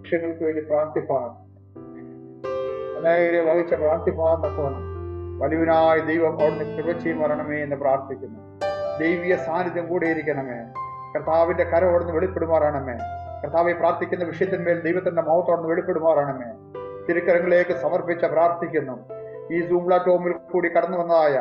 വിഷയങ്ങൾക്ക് വേണ്ടി പ്രാർത്ഥിപ്പാൻ അനേകരെ വഹിച്ച പ്രാർത്ഥിപ്പാൻ തക്കവണ്ണം വലിയവനായ ദൈവം അവിടുന്ന് കൃപ ചെയ്യുമാറണമേ എന്ന് പ്രാർത്ഥിക്കുന്നു. ദൈവീയ സാന്നിധ്യം കൂടെ ഇരിക്കണമേ. കർത്താവിന്റെ കരം അവിടുന്ന് വെളിപ്പെടുമാറാണമേ. കർത്താവെ പ്രാർത്ഥിക്കുന്ന വിഷയത്തിന്മേൽ ദൈവത്തിന്റെ മഹത്വം അവിടുന്ന് വെളിപ്പെടുമാറാണമേ. തിരുക്കരങ്ങളിലേക്ക് സമർപ്പിച്ച പ്രാർത്ഥിക്കുന്നു. ഈ സൂം പ്ലാറ്റ്ഫോമിൽ കൂടി കടന്നു വന്നതായ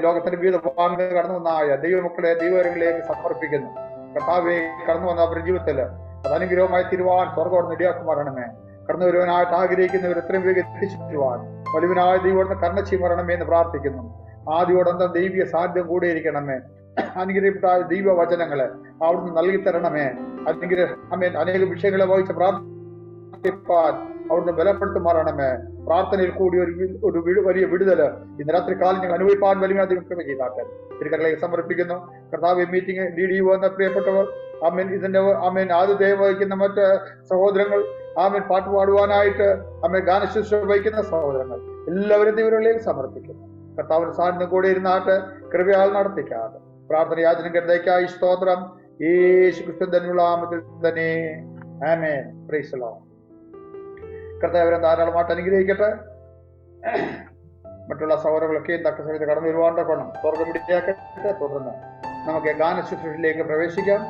ലോകത്തിന്റെ വിവിധ ഭാഗങ്ങളിൽ കടന്നു വന്നതായ ദൈവമക്കളെ ദൈവകരങ്ങളിലേക്ക് സമർപ്പിക്കുന്നു. കർത്താവെ കടന്നു വന്ന അവരുടെ ജീവിതത്തിൽ അത് അനുഗ്രഹമായി തിരുവാൻ സ്വർഗ്ഗം ഇടയാക്കുമാറണമേ. കടന്നു വരുവാനായിട്ട് ആഗ്രഹിക്കുന്നവർ എത്രയും വേഗം എത്തിച്ചുവാൻ വലിയവനായ ദൈവം കരുണ ചെയ്യുമാറണമേ എന്ന് പ്രാർത്ഥിക്കുന്നു. ആദ്യോടന്തം ദൈവീയ സാന്നിധ്യം കൂടെ ഇരിക്കണമേ. അനുഗ്രഹിപ്പെട്ട ദൈവവചനങ്ങളെ അവിടുന്ന് നൽകി തരണമേ. അനേക വിഷയങ്ങളെ വഹിച്ച് പ്രാർത്ഥിപ്പാൻ അവിടുന്ന് ബലപ്പെടുത്തുമാറണമേ. പ്രാർത്ഥനയിൽ കൂടി ഒരു വലിയ വിടുതല് ഇന്ന് രാത്രി കാലം ഞങ്ങൾ അനുഭവിപ്പാൻ വലിയ കൃപ ചെയ്താട്ടെ. തിരുക്കരങ്ങളിലേക്ക് സമർപ്പിക്കുന്നു. കർത്താവ് മീറ്റിംഗ് ലീഡ് ചെയ്യുന്ന പ്രിയപ്പെട്ടവർ ഇതിന്റെ ആദ്യത്തെ വഹിക്കുന്ന മറ്റ് സഹോദരങ്ങൾ പാട്ട് പാടുവാനായിട്ട് ഗാനശുശ്രൂഷ വഹിക്കുന്ന സഹോദരങ്ങൾ എല്ലാവരും ദൈവങ്ങളിലേക്ക് സമർപ്പിക്കുന്നു. കർത്താവിന്റെ സാന്നിധ്യം കൂടെ ഇരുന്നാട്ട് കൃപയാൽ നടത്തിക്കാതെ പ്രാർത്ഥന യാചനം കരുതയ്ക്കായി സ്തോത്രം. യേശു ക്രിസ്തു തന്നെയുള്ള നാമത്തിൽ തന്നെ ആമേൻ. Praise the lord. കർത്താവരെ ധാരാളമായിട്ട് അനുഗ്രഹിക്കട്ടെ. മറ്റുള്ള സഹോദരങ്ങളൊക്കെയും തക്ക സമയത്ത് കടന്നു വരുവാൻ തക്കണം സ്വർഗ്ഗം ഇടയാക്കട്ടെ. തുടർന്ന് നമുക്ക് ഗാനശുശ്രൂഷയിലേക്ക് പ്രവേശിക്കാം.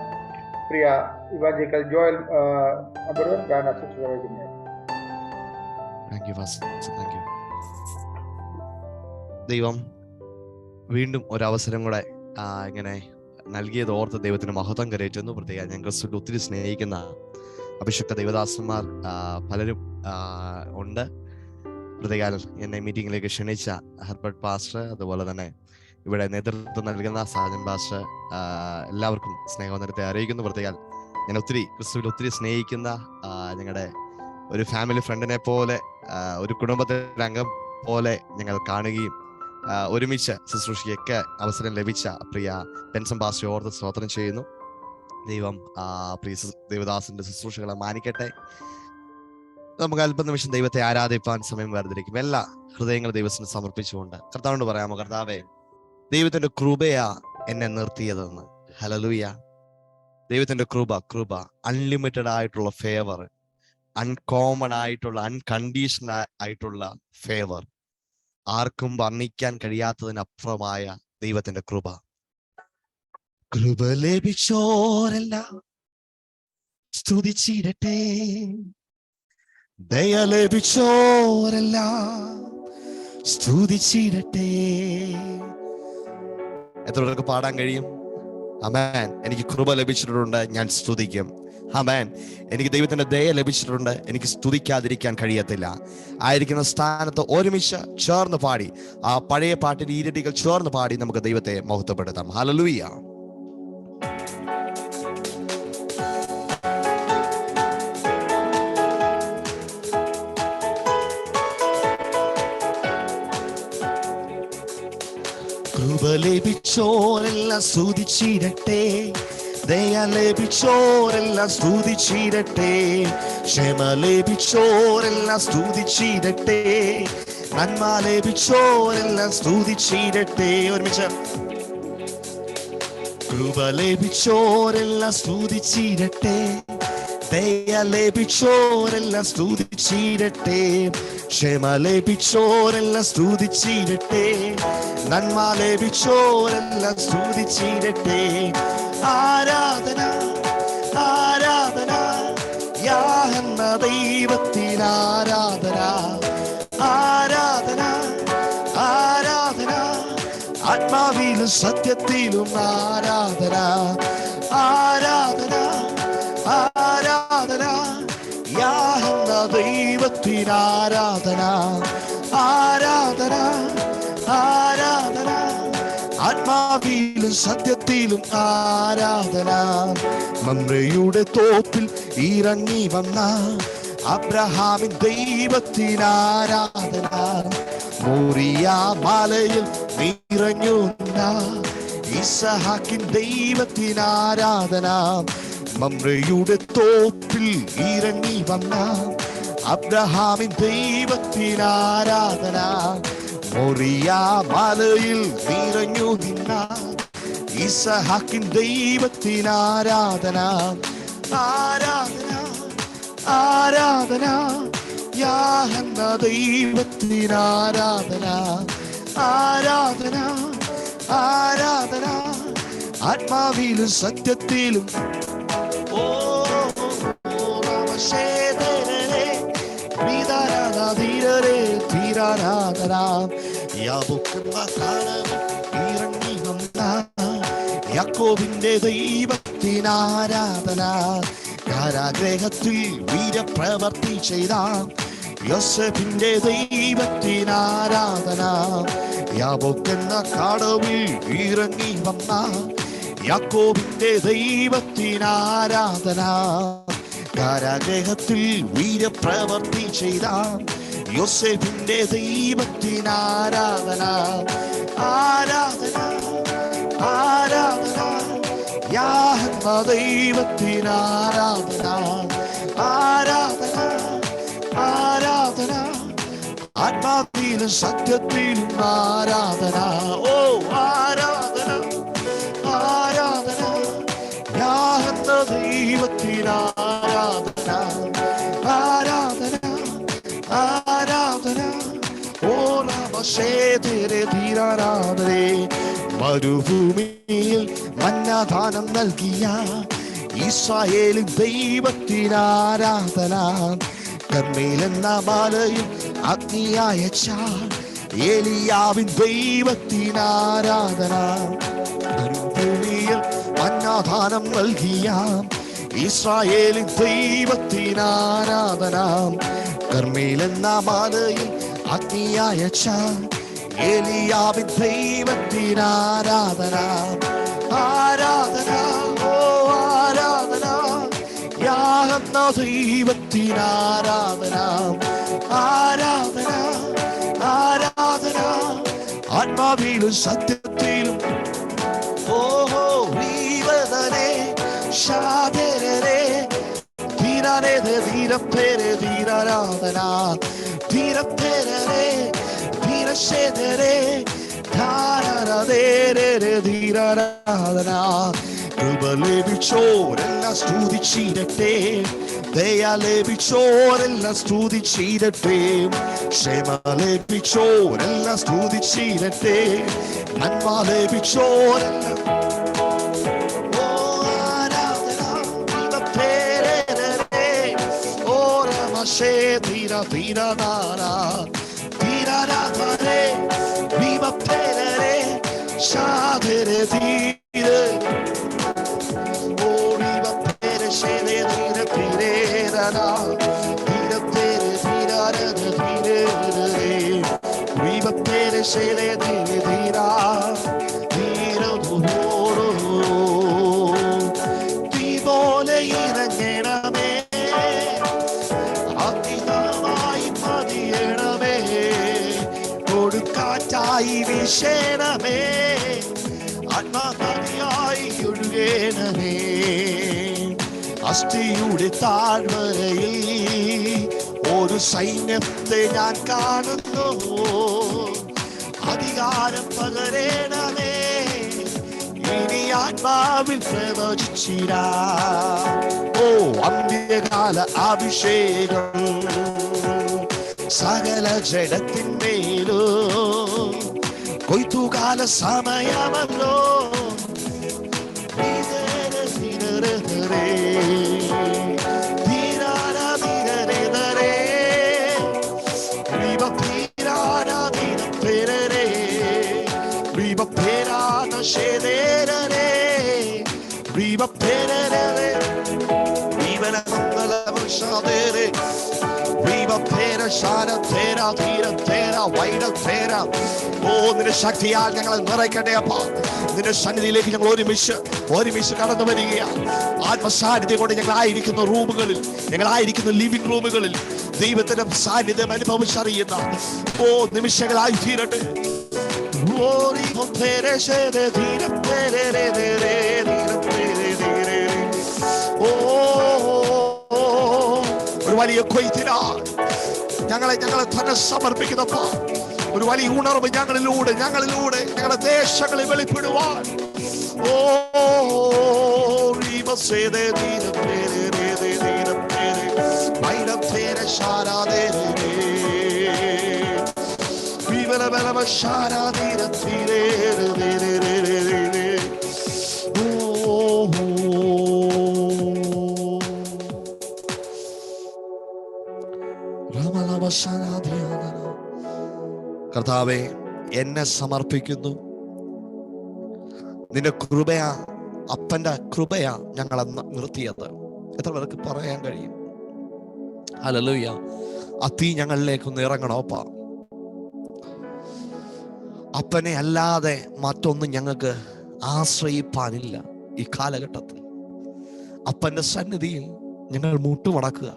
പ്രിയ ഇവാഞ്ചലിക്കൽ ജോയൽ ഗാനശുശ്രൂഷ വഹിക്കുന്നത്. ദൈവം വീണ്ടും ഒരവസരം കൂടെ ഇങ്ങനെ നൽകിയത് ഓർത്ത് ദൈവത്തിന് മഹത്വം കരയറ്റുന്നു. പ്രത്യേകം ഞാൻ ക്രിസ്തുവിൽ ഒത്തിരി സ്നേഹിക്കുന്ന അഭിഷിക്ത ദൈവദാസന്മാർ പലരും ഉണ്ട്. പ്രത്യേകം എന്നെ മീറ്റിങ്ങിലേക്ക് ക്ഷണിച്ച ഹെർബർട്ട് പാസ്റ്റർ, അതുപോലെ തന്നെ ഇവിടെ നേതൃത്വം നൽകുന്ന സാജൻ പാസ്റ്റർ, എല്ലാവർക്കും സ്നേഹവന്ദനത്തെ അറിയിക്കുന്നു. പ്രത്യേകം ഞാൻ ക്രിസ്തുവിൽ ഒത്തിരി സ്നേഹിക്കുന്ന ഞങ്ങളുടെ ഒരു ഫാമിലി ഫ്രണ്ടിനെ പോലെ, ഒരു കുടുംബത്തിലെ അംഗം പോലെ ഞങ്ങൾ കാണുകയും ഒരുമിച്ച് ശുശ്രൂഷയ്ക്കൊക്കെ അവസരം ലഭിച്ച പ്രിയ പെൻസൻ പാസ്റ്റർ ഓർത്ത് സ്തോത്രം ചെയ്യുന്നു. ദൈവം പ്രിയ ദേവദാസന്റെ ശുശ്രൂഷകളെ മാനിക്കട്ടെ. നമുക്ക് അല്പനിമിഷം ദൈവത്തെ ആരാധിപ്പാൻ സമയം വേർതിരിക്കും. എല്ലാ ഹൃദയങ്ങളും ദൈവത്തിന് സമർപ്പിച്ചുകൊണ്ട് കർത്താവിനോട് പറയാമോ, കർത്താവേ, ദൈവത്തിന്റെ കൃപയാ എന്നെ നിർത്തിയതെന്ന്. ഹല്ലേലൂയ. ദൈവത്തിന്റെ കൃപ അൺലിമിറ്റഡ് ആയിട്ടുള്ള ഫേവർ, അൺകോമൺ ആയിട്ടുള്ള അൺകണ്ടീഷണൽ ആയിട്ടുള്ള ഫേവർ, ആർക്കും വർണ്ണിക്കാൻ കഴിയാത്തതിനപ്പുറമായ ദൈവത്തിന്റെ കൃപ ലഭിച്ചോരെല്ലാം സ്തുതിച്ചിടട്ടെ. ദയ ലഭിച്ചോരെല്ലാം സ്തുതിച്ചിടട്ടെ. എത്ര പേർക്ക് പാടാൻ കഴിയും? ആമേൻ. എനിക്ക് കൃപ ലഭിച്ചിട്ടുണ്ട്, ഞാൻ സ്തുതിക്കും. ആമേൻ. എനിക്ക് ദൈവത്തിന്റെ ദയ ലഭിച്ചിട്ടുണ്ട്, എനിക്ക് സ്തുതിക്കാതിരിക്കാൻ കഴിയത്തില്ല. ആയിരിക്കുന്ന സ്ഥാനത്ത് ഒരുമിച്ച് ചേർന്ന് പാടി, ആ പഴയ പാട്ടിന്റെ ഈരടികൾ ചേർന്ന് പാടി നമുക്ക് ദൈവത്തെ മഹത്വപ്പെടുത്താം. ഹല്ലേലൂയ. കൃപ ലഭിച്ചോരെല്ലാം സ്തുതിച്ചിടട്ടെ. ദയ ലഭിച്ചോരെല്ലാം സ്തുതിച്ചിടട്ടെ. ക്ഷമ ലഭിച്ചോരെല്ലാം സ്തുതിച്ചിടട്ടെ. നന്മ ലഭിച്ചോരെല്ലാം സ്തുതിച്ചിടട്ടെ. ഒരുമിച്ച്. കൃപ ലഭിച്ചോരെല്ലാം സ്തുതിച്ചിടട്ടെ. ദയ ലഭിച്ചോരെല്ലാം സ്തുതിച്ചിടട്ടെ. ക്ഷമ ലഭിച്ചോരെല്ലാം സ്തുതിച്ചിടട്ടെ. നന്മ ലഭിച്ചോരെല്ലാം സ്തുതിച്ചിടട്ടെ. ആരാധന ആരാധന യാഹന്ന ദൈവത്തിൽ ആരാധന. ആരാധന ആരാധന ആത്മാവിലും സത്യത്തിലും ആരാധന. ആരാധന ആരാധന യാഹന്ന ദൈവത്തിൽ ആരാധന. ആരാധന ആരാധന ആത്മാവിലും സത്യത്തിലും ആരാധന. മന്ത്രയുടെ തോപ്പിൽ ഇറങ്ങി വന്ന അബ്രഹാമിൻ ദൈവത്തിനാരാധന, മോറിയ മലയിൽ നിറഞ്ഞു നിന്ന ഇസഹാക്കിൻ ദൈവത്തിനാരാധന, മമ്രയുടെ തോപ്പിൽ ഇറങ്ങി വന്ന അബ്രഹാമിൻ ദൈവത്തിനാരാധന, മോറിയ മലയിൽ നിറഞ്ഞു നിന്ന ഇസഹാക്കിൻ ദൈവത്തിനാരാധന. ആരാധന ആരാധന യാഹന്ന ദൈവത്തിനാരാധന, ആരാധന ആരാധന ആത്മാവിലും സത്യത്തിലും. ഓ ധീരരേ ധീരാരാധന, ഇറങ്ങി വന്ന യാക്കോബിന്റെ ദൈവത്തിനാരാധന, കാരാഗ്രഹത്തിൽ വീരപ്രവർത്തി ചെയ്ത യോസേഫിന്റെ ദൈവത്തിനാരാധന, യാബോക്കെന്ന കാടവിൽ ഇറങ്ങി വന്ന യാക്കോബിന്റെ ദൈവത്തിനാരാധന, കാരാഗ്രഹത്തിൽ വീരപ്രവർത്തി ചെയ്ത യോസേഫിന്റെ ദൈവത്തിനാരാധന. ആരാധന ആരാധന യാഹന്ന ദൈവത്തിനാരാധന, ആരാധന ആരാധന ആത്മാവിലും സത്യത്തിലും ആരാധന. ഓ ആരാധന ആരാധന യാഹന്ന ദൈവത്തിനാരാധന, ആരാധന ആരാധന. ഓ നമശേതരെ ധീരാരാധനേ, മരുഭൂമിയിൽ മന്നാദാനം നൽകിയ ഇസ്രായേലിൻ ദൈവത്തിനാരാധന, കർമ്മേലെന്ന മലയിൽ അഗ്നിയയച്ച ഏലിയാവിൻ ദൈവത്തിനാരാധന, മരുഭൂമിയിൽ മന്നാദാനം നൽകിയ ഇസ്രായേലിൻ ദൈവത്തിനാരാധന, കർമ്മേലെന്ന മലയിൽ അഗ്നിയയച്ച ഏലിയാവിൻ ദൈവത്തിനാരാധന. ആരാധന ഓ ആരാധന യാഹന്ന ദൈവത്തിനാരാധന, ആരാധന ആരാധന ആത്മാവിലും സത്യത്തിലും. ഓഹോ വീരതനെ ശാദരരെ ധീരരെ ധീരപ്പേരെ ധീരാരാധന, ധീരപ്പേരെ ധീരശേതരെ ധാരരേരെ ധീരാരാധന. കൃപ ലഭിച്ചോരെല്ലാം സ്തുതിച്ചിരട്ടെ, ദയ ലഭിച്ചോരെല്ലാം സ്തുതിച്ചിരട്ടെ, ക്ഷമ ലഭിച്ചോരെല്ലാം സ്തുതിച്ചിരട്ടെ, നന്മ ലഭിച്ചോരെല്ലാം. ധീര ധീരനാര ധീരാരാധനേ വിമപ്പേരേ ശാധരെ ധീരെ. ഓ വിമപ്പേരെ ശേലേ ധീര ധീരേരനാ ധീര തേരെ ധീരാരധ ധീരേ വിമപ്പേരെ ശേലേ ധീര ധീരാ ധീര ധൂരോ തീപോലെ ഇറങ്ങണമേ, കൊടുക്കാറ്റായി വീശേണമേ, ആത്മാവിയായി ഒഴുകേണമേ. അസ്ഥിയുടെ താഴ്വരയിൽ ഒരു സൈന്യത്തെ ഞാൻ കാണുന്നു, അധികാരം പകരേണമേ, ഇനി ആത്മാവിൽ പ്രവചിച്ചിരാ. ഓ അന്ത്യകാല അഭിഷേകം സകല ജഡത്തിന്മേലോ, കൊയ്ത്തുകാല സമയമല്ലോ. ഓ നിന്റെ ശക്തിയാൽ ഞങ്ങളെ നിറയ്ക്കട്ടെ അപ്പ. നിന്റെ സന്നിധിയിലേക്ക് ഞങ്ങൾ ഒരുമിച്ച് കടന്നു വരികയാണ്. ആത്മസാന്നിധ്യം കൊണ്ട് ഞങ്ങളായിരിക്കുന്ന റൂമുകളിൽ, ഞങ്ങളായിരിക്കുന്ന ലിവിംഗ് റൂമുകളിൽ ദൈവത്തിന്റെ സാന്നിധ്യം അനുഭവിച്ചറിയുന്ന ഓ നിമിഷങ്ങളായി തീരട്ടെ. ഒരു വലിയ കൊയ്ത്തിനാൾ ഞങ്ങളെ തന്നെ സമർപ്പിക്കുന്നപ്പോ ഒരു വലിയ ഉണർവ് ഞങ്ങളിലൂടെ ഞങ്ങളുടെ ദേശങ്ങളിൽ വെളിപ്പെടുവാൻ. ഓ കർത്താവേ, എന്നെ സമർപ്പിക്കുന്നു. നിന്റെ കൃപയാ, അപ്പന്റെ കൃപയാ ഞങ്ങളെ നിർത്തിയത്. എത്ര പേർക്ക് പറയാൻ കഴിയും? ഹല്ലേലൂയ. ആ തീ ഞങ്ങളിലേക്കൊന്ന് ഇറങ്ങണോപ്പാ. അപ്പനെ അല്ലാതെ മറ്റൊന്നും ഞങ്ങൾക്ക് ആശ്രയിപ്പാനില്ല ഈ കാലഘട്ടത്തിൽ. അപ്പന്റെ സന്നിധിയിൽ ഞങ്ങൾ മുട്ടുമടക്കുക,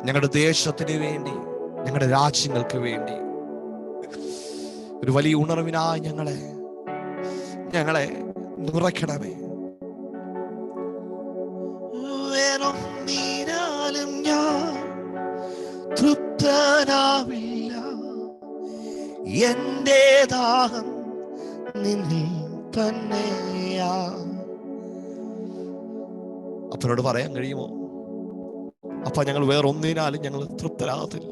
ഞങ്ങളുടെ ദേശത്തിന് വേണ്ടി, ഞങ്ങളുടെ രാജ്യങ്ങൾക്ക് വേണ്ടി. ഒരു വലിയ ഉണർവിനായി ഞങ്ങളെ നിറയ്ക്കണമേ. വേറൊന്നിനാലും ഞാൻ തൃപ്തനാവില്ല, എന്റെ ദാഹം നിന്നിൽ തന്നെയാ. അപ്പനോട് പറയാൻ കഴിയുമോ? അപ്പ ഞങ്ങൾ വേറൊന്നിനാലും ഞങ്ങൾ തൃപ്തരാകത്തില്ല.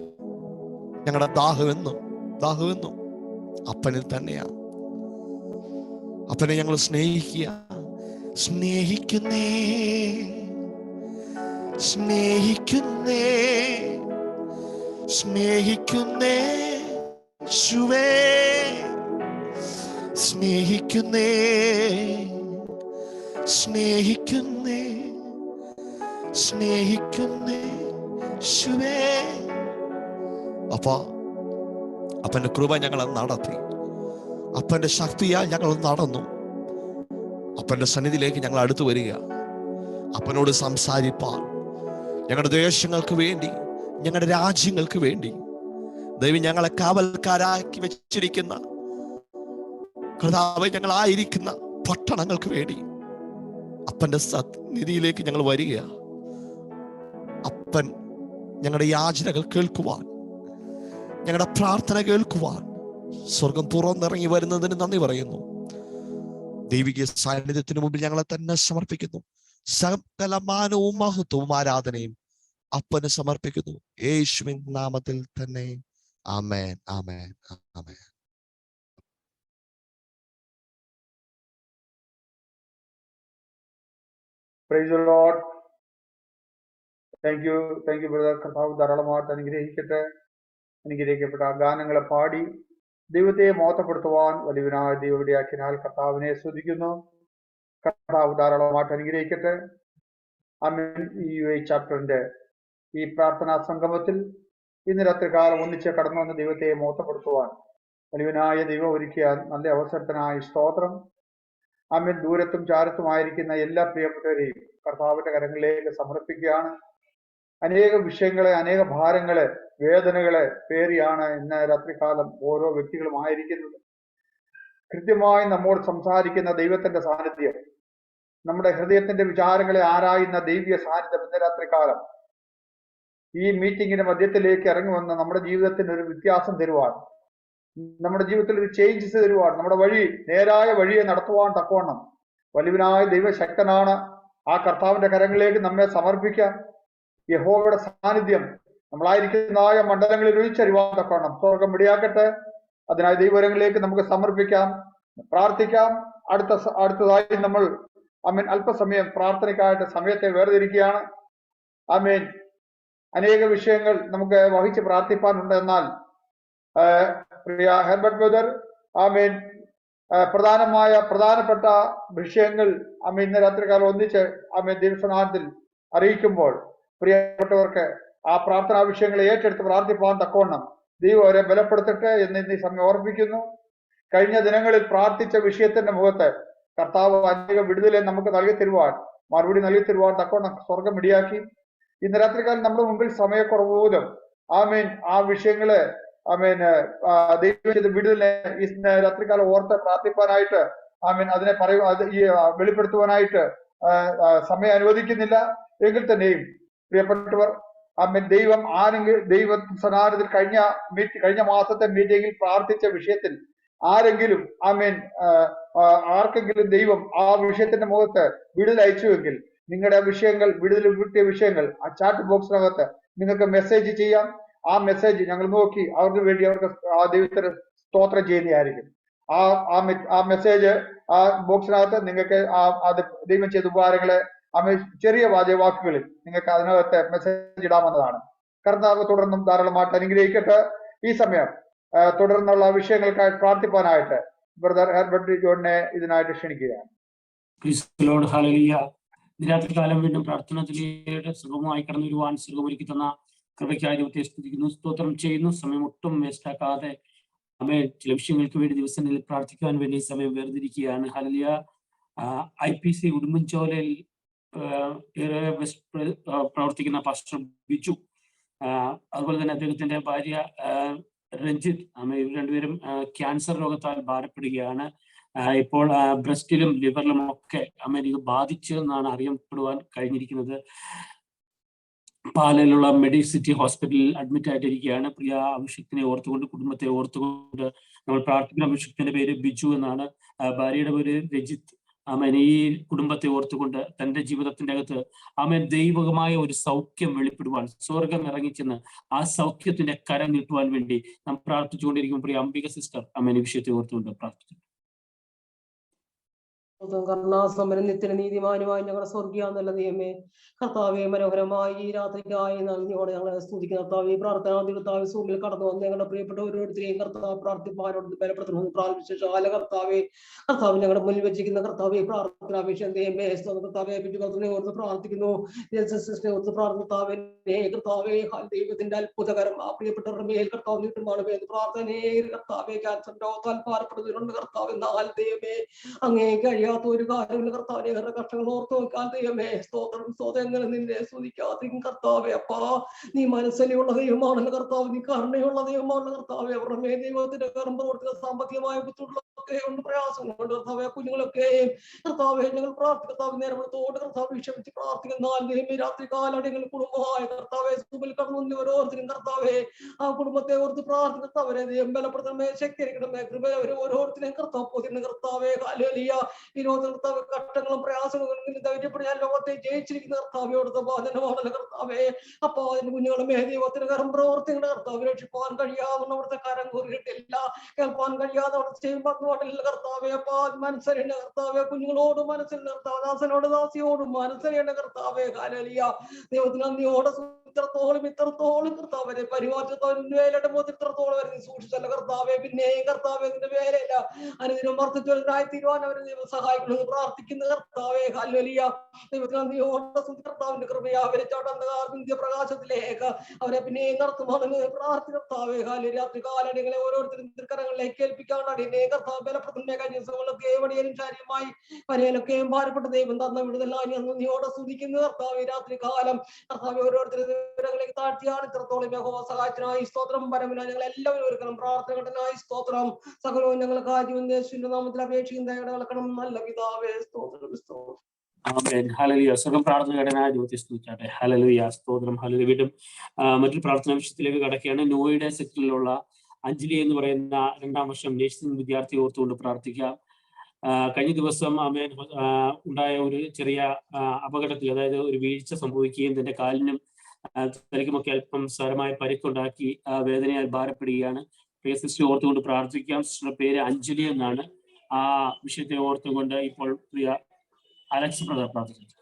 ഞങ്ങളുടെ ദാഹമെന്നും അപ്പനിൽ തന്നെയാ. അപ്പനെ ഞങ്ങൾ സ്നേഹിക്കുന്നേ ശുവേ, സ്നേഹിക്കുന്നേ ശുവേ. അപ്പന്റെ കൃപ ഞങ്ങളെ നടത്തി, അപ്പന്റെ ശക്തിയാൽ ഞങ്ങൾ നടന്നു. അപ്പന്റെ സന്നിധിയിലേക്ക് ഞങ്ങൾ അടുത്തു വരിക, അപ്പനോട് സംസാരിപ്പാൻ, ഞങ്ങളുടെ ദേശങ്ങൾക്ക് വേണ്ടി, ഞങ്ങളുടെ രാജ്യങ്ങൾക്ക് വേണ്ടി. ദൈവം ഞങ്ങളെ കാവൽക്കാരാക്കി വെച്ചിരിക്കുന്ന കർത്താവേ, ഞങ്ങളായിരിക്കുന്ന പട്ടണങ്ങൾക്ക് വേണ്ടി അപ്പന്റെ സന്നിധിയിലേക്ക് ഞങ്ങൾ വരിക. അപ്പൻ ഞങ്ങളുടെ യാചനകൾ കേൾക്കുവാൻ, ഞങ്ങളുടെ പ്രാർത്ഥന കേൾക്കുവാൻ സ്വർഗം തുറന്നിറങ്ങി വരുന്നതിന് നന്ദി പറയുന്നു. ദൈവിക സാന്നിധ്യത്തിന് മുമ്പിൽ ഞങ്ങളെ തന്നെ സമർപ്പിക്കുന്നു. സകല മാനവും മഹത്വവും ആരാധനയും അപ്പന് സമർപ്പിക്കുന്നു. യേശുവിൻ നാമത്തിൽ തന്നെ. ആമേൻ, ആമേൻ, ആമേൻ. Praise the lord. Thank you brother. കർത്താവ് ധാരാളമായിട്ട് അനുഗ്രഹിക്കപ്പെട്ട ഗാനങ്ങളെ പാടി ദൈവത്തെ മഹത്വപ്പെടുത്തുവാൻ വലിയവനായ ദൈവവിടെയാക്കിനാൽ കർത്താവിനെ സ്തുതിക്കുന്നു. കർത്താവ് ധാരാളമായിട്ട് അനുഗ്രഹിക്കട്ടെ. ആമേൻ. ഈ ചാപ്റ്ററിന്റെ ഈ പ്രാർത്ഥനാ സംഗമത്തിൽ ഇന്ന് രാത്രികാലം ഒന്നിച്ച് കടന്നു വന്ന് ദൈവത്തെ മഹത്വപ്പെടുത്തുവാൻ വലിയവനായ ദൈവം ഒരുക്കിയ നല്ല അവസരത്തിനായി സ്തോത്രം. ആമേൻ. ദൂരത്തും ചാരത്തുമായിരിക്കുന്ന എല്ലാ പ്രിയപ്പെട്ടവരെയും കർത്താവിന്റെ കരങ്ങളിലേക്ക് സമർപ്പിക്കുകയാണ്. അനേക വിഷയങ്ങളെ, അനേക ഭാരങ്ങളെ, വേദനകളെ പേറിയാണ് ഇന്ന് രാത്രികാലം ഓരോ വ്യക്തികളും ആയിരിക്കുന്നത്. കൃത്യമായി നമ്മോട് സംസാരിക്കുന്ന ദൈവത്തിന്റെ സാന്നിധ്യം, നമ്മുടെ ഹൃദയത്തിന്റെ വിചാരങ്ങളെ ആരായുന്ന ദൈവീയ സാന്നിധ്യം ഇന്ന് രാത്രികാലം ഈ മീറ്റിങ്ങിന്റെ മധ്യത്തിലേക്ക് ഇറങ്ങി വന്ന് നമ്മുടെ ജീവിതത്തിന് ഒരു വ്യത്യാസം തരുവാൻ, നമ്മുടെ ജീവിതത്തിൽ ഒരു ചേഞ്ചസ് തരുവാൻ, നമ്മുടെ വഴി നേരായ വഴിയെ നടത്തുവാൻ തക്കവണ്ണം വലിയവനായ ദൈവശക്തനാണ്. ആ കർത്താവിന്റെ കരങ്ങളിലേക്ക് നമ്മെ സമർപ്പിക്കാം. യഹോവയുടെ സാന്നിധ്യം നമ്മളായിരിക്കുന്നതായ മണ്ഡലങ്ങളിൽ ഒഴിച്ചറിവാൻ തക്കവണ്ണം സ്വർഗം ഇടയാക്കട്ടെ. അതിനായി ദൈവകരങ്ങളിലേക്ക് നമുക്ക് സമർപ്പിക്കാം, പ്രാർത്ഥിക്കാം. അടുത്തതായി നമ്മൾ ആമേൻ അല്പസമയം പ്രാർത്ഥനയ്ക്കായിട്ട് സമയത്തെ വേർതിരിക്കുകയാണ്. ആമേൻ. അനേക വിഷയങ്ങൾ നമുക്ക് വഹിച്ച് പ്രാർത്ഥിപ്പാനുണ്ട്. എന്നാൽ പ്രിയ ഹെർബർട്ട് ബ്രദർ ആമേൻ പ്രധാനപ്പെട്ട വിഷയങ്ങൾ ആമേൻ ഇന്ന് രാത്രികാലം ഒന്നിച്ച് ആമേൻ ദൈവസന്നിധിയിൽ അറിയിക്കുമ്പോൾ പ്രിയപ്പെട്ടവർക്ക് ആ പ്രാർത്ഥനാ വിഷയങ്ങളെ ഏറ്റെടുത്ത് പ്രാർത്ഥിപ്പാൻ തക്കവണ്ണം ദൈവം അവരെ ബലപ്പെടുത്തട്ടെ എന്ന് ഇന്ന് ഈ സമയം ഓർമ്മിക്കുന്നു. കഴിഞ്ഞ ദിനങ്ങളിൽ പ്രാർത്ഥിച്ച വിഷയത്തിന്റെ മുഖത്ത് കർത്താവ് അനേക വിടുതലെ നമുക്ക് നൽകി തരുവാൻ, മറുപടി നൽകി തരുവാൻ തക്കവണ്ണം സ്വർഗം ഇടിയാക്കി. ഇന്ന് രാത്രികാലം നമ്മുടെ മുമ്പിൽ സമയക്കുറവ് മൂലം ആമേൻ ആ വിഷയങ്ങള് ആമേൻ ദൈവം ചെയ്ത വിടുതലിനെ ഈ രാത്രികാലം ഓർത്ത് പ്രാർത്ഥിപ്പാനായിട്ട് ആമേൻ അതിനെ വെളിപ്പെടുത്തുവാനായിട്ട് സമയം അനുവദിക്കുന്നില്ല. എങ്കിൽ തന്നെയും പ്രിയപ്പെട്ടവർ, ആമേൻ ദൈവം ദൈവ സന്നാഹത്തിൽ കഴിഞ്ഞ മാസത്തെ മീറ്റിംഗിൽ പ്രാർത്ഥിച്ച വിഷയത്തിൽ ആരെങ്കിലും ആമേൻ ആർക്കെങ്കിലും ദൈവം ആ വിഷയത്തിന്റെ മുഖത്ത് വിടുതൽ അയച്ചുവെങ്കിൽ നിങ്ങളുടെ വിഷയങ്ങൾ, വിടുതൽ കിട്ടിയ വിഷയങ്ങൾ ആ ചാറ്റ് ബോക്സിനകത്ത് നിങ്ങൾക്ക് മെസ്സേജ് ചെയ്യാം. ആ മെസ്സേജ് ഞങ്ങൾ നോക്കി അവർക്ക് വേണ്ടി അവർക്ക് ആ ദൈവത്തിന് സ്തോത്രം ചെയ്യുന്നതായിരിക്കും. ആ മെസ്സേജ് ആ ബോക്സിനകത്ത് നിങ്ങൾക്ക് അത് ദൈവം ചെയ്ത ഉപകാരങ്ങളെ ചെറിയ വാക്കുകളിൽ നിങ്ങൾക്ക് അതിനകത്ത് മെസ്സേജ് ഇടാമെന്നതാണ്. കർത്താവ് തുടർന്നും ധാരാളമായിട്ട് അനുഗ്രഹിക്കട്ടെ. ഈ സമയം തുടർന്നുള്ള വിഷയങ്ങൾക്കായി പ്രാർത്ഥിപ്പാനായിട്ട് ബ്രദർ ഹെർബർട്ട് ജോണിനെ ഇതിനായിട്ട് ക്ഷണിക്കുകയാണ്. രാത്രികാലം വീണ്ടും പ്രാർത്ഥനത്തിലേക്ക് സുഗമമായി കടന്നു വരുവാൻ സുഖമൊരുക്കി തന്ന കൃപയ്ക്കായി ദൈവത്തെ സ്തുതിക്കുന്നു, സ്തോത്രം ചെയ്യുന്നു. സമയം ഒട്ടും വേസ്റ്റാക്കാതെ ചില വിഷയങ്ങൾക്ക് വേണ്ടി ദിവസങ്ങളിൽ പ്രാർത്ഥിക്കാൻ വേണ്ടി സമയം വേർതിരിക്കുകയാണ്. ഹല്ലേലൂയ. IPC ഉടുമ്പൻചോലയിൽ പ്രവർത്തിക്കുന്ന പാസ്റ്റർ ബിജു, അതുപോലെ തന്നെ അദ്ദേഹത്തിന്റെ ഭാര്യ രഞ്ജിത്ത്, ഇവർ രണ്ടുപേരും ക്യാൻസർ രോഗത്താൽ ഭാരപ്പെടുകയാണ്. ഇപ്പോൾ ബ്രസ്റ്റിലും ലിവറിലും ഒക്കെ ഇത് ബാധിച്ചു എന്നാണ് അറിയപ്പെടുവാൻ കഴിഞ്ഞിരിക്കുന്നത്. പാലയിലുള്ള മെഡിസിറ്റി ഹോസ്പിറ്റലിൽ അഡ്മിറ്റ് ആയിട്ടിരിക്കുകയാണ്. പ്രിയ അഭിഷിക്തനെ ഓർത്തുകൊണ്ട്, കുടുംബത്തെ ഓർത്തുകൊണ്ട് നമ്മൾ പ്രാർത്ഥിക്കുന്ന അഭിഷിക്തന്റെ പേര് ബിജു എന്നാണ്, ഭാര്യയുടെ പേര് രജിത്ത്. ഈ കുടുംബത്തെ ഓർത്തുകൊണ്ട് തന്റെ ജീവിതത്തിന്റെ അകത്ത് ദൈവികമായ ഒരു സൗഖ്യം വെളിപ്പെടുവാൻ, സ്വർഗം ഇറങ്ങിച്ചെന്ന് ആ സൗഖ്യത്തിന്റെ കരം നീട്ടുവാൻ വേണ്ടി നാം പ്രാർത്ഥിച്ചുകൊണ്ടിരിക്കും. പ്രിയ അംബിക സിസ്റ്റർ ഈ വിഷയത്തെ ഓർത്തുകൊണ്ട് പ്രാർത്ഥിച്ചു. കരുണാസമ്പന്ന നിത്യ നീതിമാനുമായി ഞങ്ങളുടെ സ്വർഗീയ നല്ല ദൈവമേ, കർത്താവെ മനോഹരമായി ഈ രാത്രിക്കായി നന്ദിയോടെ ഞങ്ങളെ സ്തുതിക്കുന്ന കർത്താവ്, ഈ പ്രാർത്ഥന കർത്താവ് സൂമിൽ കടന്നു വന്ന് ഞങ്ങളുടെ പ്രിയപ്പെട്ട ഓരോരുത്തരെയും കർത്താവ് പ്രാർത്ഥിപ്പാനോട് ബലപ്പെടുത്തണമെന്ന് പ്രാർത്ഥിച്ചാല കർത്താവെ, കർത്താവ് ഞങ്ങളുടെ മുന്നിൽ വെച്ചിരിക്കുന്ന കർത്താവ് പ്രാർത്ഥന വിഷയം ദൈവമേ കർത്താവെ പിറ്റുകർത്തിനെ ഓർത്ത് പ്രാർത്ഥിക്കുന്നു. ഓർത്ത് പ്രാർത്ഥിത്താവേ കർത്താവെ, ദൈവത്തിന്റെ അത്ഭുതകരം ആ പ്രിയപ്പെട്ടവരുടെ മേൽ കർത്താവ് നീട്ടുമാണ് പ്രാർത്ഥനയെ കർത്താവെ ക്യാൻസർ രോഗത്താൽ ഭാരപ്പെടുന്നവരുണ്ട് കർത്താവ്. എന്നാൽ ദൈവമേ അങ്ങേ കഴിയാത്ത ഒരു കാര്യമില്ല കർത്താവെ, അവരുടെ കഷ്ടങ്ങൾ ഓർത്ത് നോക്കാൻ ദൈവമേ സ്തോത്രം എങ്ങനെ നിന്നെ സ്തുതിക്കാതെയും കർത്താവെ അപ്പാ നീ മനസ്സിലുള്ള ദൈവമാണല്ലോ കർത്താവ്, നീ കരുണയുള്ള ദൈവമാണല്ലോ കർത്താവെ. അവരുടെ മേ ദൈവത്തിന്റെ കർമ്മ പ്രവർത്തിക്കുന്ന സാമ്പത്തികമായ ബുദ്ധിമുട്ടുകളൊക്കെ ഉണ്ട്, പ്രയാസങ്ങളുണ്ട് കർത്താവെ, കുഞ്ഞുങ്ങളൊക്കെ കർത്താവെ ഞങ്ങൾ പ്രാർത്ഥിക്കർത്താവ് നേരത്തോട് കർത്താവ് വിഷമിച്ച് പ്രാർത്ഥിക്കുന്ന ദൈവമേ രാത്രി കാലടികൾ കുടുംബമായ കർത്താവെ സുഖിൽ കടന്നു ഓരോരുത്തരും കർത്താവെ ആ കുടുംബത്തെ ഓർത്ത് പ്രാർത്ഥിക്കർത്താവരെ ദൈവം ബലപ്പെടുത്തണമേ, ശക്തീകരിക്കണമേ, കൃപ അവർ ഓരോരുത്തരെയും കർത്താവ് പൊതിരുന്ന കർത്താവെ. ഹല്ലേലൂയ. ഈ ലോകത്ത് കർത്താവ് കഷ്ടങ്ങളും പ്രയാസങ്ങളും ധൈര്യപ്പെട്ട് ഞാൻ ലോകത്തെ ജയിച്ചിരിക്കുന്ന കർത്താവയോടുത്ത ബാധനമാണല്ലോ കർത്താവെ. അപ്പൊ അതിന്റെ കുഞ്ഞുങ്ങളും ദൈവത്തിന് കരം പ്രവർത്തിക്കുന്ന കർത്താവ് രക്ഷിപ്പാൻ കഴിയാവുന്ന അവിടുത്തെ കരം കൂറിയിട്ടില്ല, കേൾപ്പാൻ കഴിയാതെ അവിടെ ചെയ്യുമ്പോട്ടില്ല കർത്താവെ. അപ്പൊ മനസ്സറിയേണ്ട കർത്താവെ, കുഞ്ഞുങ്ങളോടും മനസ്സിന്റെ കർത്താവ്, ദാസനോട് ദാസിയോടും മനസ്സറിയേണ്ട കർത്താവെ. ഹല്ലേലൂയ. ദൈവത്തിന് നന്ദിയോടെ ഇത്രത്തോളം കർത്താവരെ പരിമാറ്റത്തോളം ഇത്രത്തോളം വരുന്ന സൂക്ഷിച്ചല്ല കർത്താവെ. പിന്നെയും കർത്താവെ നിന്റെ വേലയില്ല അനുദിനം വർദ്ധിച്ചവരായി തീരുവാൻ അവരെ ദൈവം സഹായിക്കണമെന്ന് പ്രാർത്ഥിക്കുന്ന കർത്താവെ. ഹല്ലേലൂയ. ദൈവത്തിന് നന്ദിയോടെ കർത്താവിന്റെ കൃപയാ അവരെ ചോട്ടന്ത പ്രകാശത്തിലേക്ക് അവരെ പിന്നെയും നടത്തുവാണെന്ന് പ്രാർത്ഥന കർത്താവെ. ഹല്ലേലൂയ. രാത്രി കാലടികളെ ഓരോരുത്തരും തിരുക്കരങ്ങളിലേക്ക് ഏൽപ്പിക്കാനാണ് എന്നെ കർത്താവ് ബലപ്പെടുത്തുന്ന കഴിഞ്ഞ ദിവസങ്ങളൊക്കെ വടിയനും ശാരീരമായി പരയിലൊക്കെയും ഭാരപ്പെട്ട ദൈവം തന്ന വിടുതലായി നന്ദിയോടെ സ്തുതിക്കുന്ന കർത്താവ്. രാത്രി കാലം കർത്താവ് ഓരോരുത്തരും വിവരങ്ങളിലേക്ക് താഴ്ത്തിയാണ് ഇത്രത്തോളം യഹോവ സഹായത്തിനായി സ്തോത്രം. പരമിന ഞങ്ങൾ എല്ലാവരും ഒരുക്കണം പ്രാർത്ഥനകൾക്കായി സ്തോത്രം. സകലവും ഞങ്ങൾക്ക് യേശുവിന്റെ നാമത്തിൽ അപേക്ഷിക്കുന്ന നടക്കണം നല്ല പിതാവേ സ്തോത്രം സ്തോത്രം. ആമേൻ. ഹല്ലേലൂയ. സുഖം പ്രാർത്ഥനകടനായ ദൈവത്തെ സ്തുതിച്ചാട്ടെ. ഹല്ലേലൂയ. സ്തോത്രം. ഹല്ലേലൂയ. വീണ്ടും മറ്റൊരു പ്രാർത്ഥനാ വിഷയത്തിലേക്ക് കടക്കുകയാണ്. നോയുടെ സെക്ടറിലുള്ള അഞ്ജലി എന്ന് പറയുന്ന 2ാം വർഷം നഴ്സിംഗ് വിദ്യാർത്ഥി ഓർത്തുകൊണ്ട് പ്രാർത്ഥിക്കാം. കഴിഞ്ഞ ദിവസം ആമേൻ ഉണ്ടായ ഒരു ചെറിയ അപകടത്തിൽ, അതായത് ഒരു വീഴ്ച സംഭവിക്കുകയും തന്റെ കാലിനും തലയ്ക്കുമൊക്കെ അല്പം സാരമായ പരിക്കുണ്ടാക്കി വേദനയാൽ ഭാരപ്പെടുകയാണ്. പ്രിയ സിസ്റ്റർ ഓർത്തുകൊണ്ട് പ്രാർത്ഥിക്കാം. സിസ്റ്ററുടെ പേര് അഞ്ജലി എന്നാണ്. ആ വിഷയത്തെ ഓർത്തുകൊണ്ട് ഇപ്പോൾ പ്രിയ അലക്സ് ബ്രദർ പ്രാർത്ഥിച്ചു.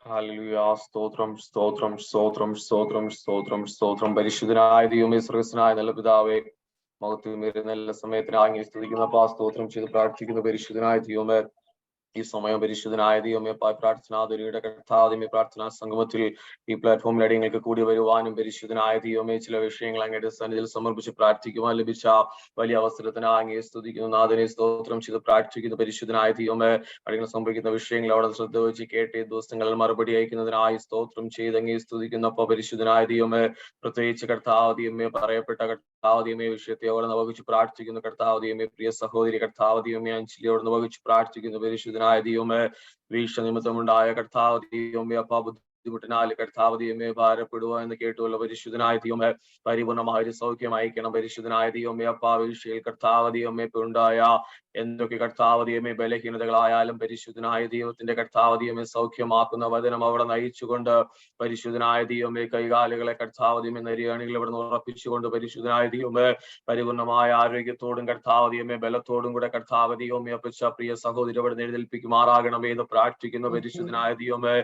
ഹല്ലേലൂയ. സ്തോത്രം സ്തോത്രം സ്തോത്രം സ്തോത്രം സ്തോത്രം സ്തോത്രം. പരിശുദ്ധനായ ദൈവമേ, സ്വർഗ്ഗസ്ഥനായ നല്ല പിതാവേ, മഹത്വമേറിയ നല്ല സമയത്തിനായി സ്തുതിക്കുന്ന സ്തോത്രം ചെയ്ത് പ്രാർത്ഥിക്കുന്ന പരിശുദ്ധനായ ദൈവമേ, ഈ സമയം പരിശുദ്ധനായ ദൈവമേ പ്രാർത്ഥനാതുരിയുടെ കർത്താവിന്റെ പ്രാർത്ഥനാ സംഗമത്തിൽ ഈ പ്ലാറ്റ്ഫോമിൽ അടിയങ്ങൾക്ക് കൂടി വരുവാനും പരിശുദ്ധനായ ദൈവമേ ചില വിഷയങ്ങൾ അങ്ങയുടെ സന്നിധിയിൽ സമർപ്പിച്ച് പ്രാർത്ഥിക്കുവാൻ ലഭിച്ച വലിയ അവസരത്തിനായി അങ്ങയെ സ്തുതിക്കുന്നു. നാഥനെ സ്തോത്രം ചെയ്ത് പ്രാർത്ഥിക്കുന്നു. പരിശുദ്ധനായ ദൈവമേ അടിയങ്ങൾ സംഭവിക്കുന്ന വിഷയങ്ങൾ അവിടെ ശ്രദ്ധ വെച്ച് കേട്ട് ദിവസങ്ങളിൽ മറുപടി അയക്കുന്നതിനായി സ്തോത്രം ചെയ്ത് അങ്ങയെ സ്തുതിക്കുന്നു. അപ്പൊ പരിശുദ്ധനായ ദൈവമേ പ്രത്യേകിച്ച് കർത്താവ് ദൈവമേ പറയപ്പെട്ട കർത്താവ് ദൈവമേ വിഷയത്തെ അവിടെ വഹിച്ച് പ്രാർത്ഥിക്കുന്നു. കർത്താവ് ദൈവമേ പ്രിയ സഹോദരി കർത്താവ് ദൈവമേ അഞ്ചലിയോട് വഹിച്ച് പ്രാർത്ഥിക്കുന്നു. പരിശുദ്ധനായ ദൈവമേ വീഴ്ച നിമിത്തമുണ്ടായ കർത്താവ് ദൈവമേ അപ്പ ബുദ്ധിമുട്ടിനാൽ കർത്താവ് ദൈവമേ ഭാരപ്പെടുക എന്ന് കേട്ടുള്ള പരിശുദ്ധനായ ദൈവമേ പരിപൂർണമായ ഒരു സൗഖ്യം അയക്കണം. പരിശുദ്ധനായ ദൈവമേ അപ്പ വീഴ്ചയിൽ കർത്താവ് ദൈവമേ ഉണ്ടായ എന്തൊക്കെ കർത്താവ് ദൈവമേ ബലഹീനതകളായാലും പരിശുദ്ധനായ ദൈവത്തിന്റെ കർത്താവ് ദൈവമേ സൗഖ്യമാക്കുന്ന വചനം അവിടെ നയിച്ചുകൊണ്ട് പരിശുദ്ധനായ ദൈവമേ കൈകാലുകളെ കർത്താവ് ദൈവമേ നരിയാണികൾ ഇവിടെ നിന്ന് ഉറപ്പിച്ചുകൊണ്ട് പരിശുദ്ധനായ ദൈവമേ പരിപൂർണമായ ആരോഗ്യത്തോടും കർത്താവ് ദൈവമേ ബലത്തോടും കൂടെ കർത്താവ് ദൈവമേ അപ്പച്ച പ്രിയ സഹോദരി അവിടെ എഴുന്നേൽപ്പിക്കുമാറാകണമേ എന്ന് പ്രാർത്ഥിക്കുന്നു. പരിശുദ്ധനായ ദൈവമേ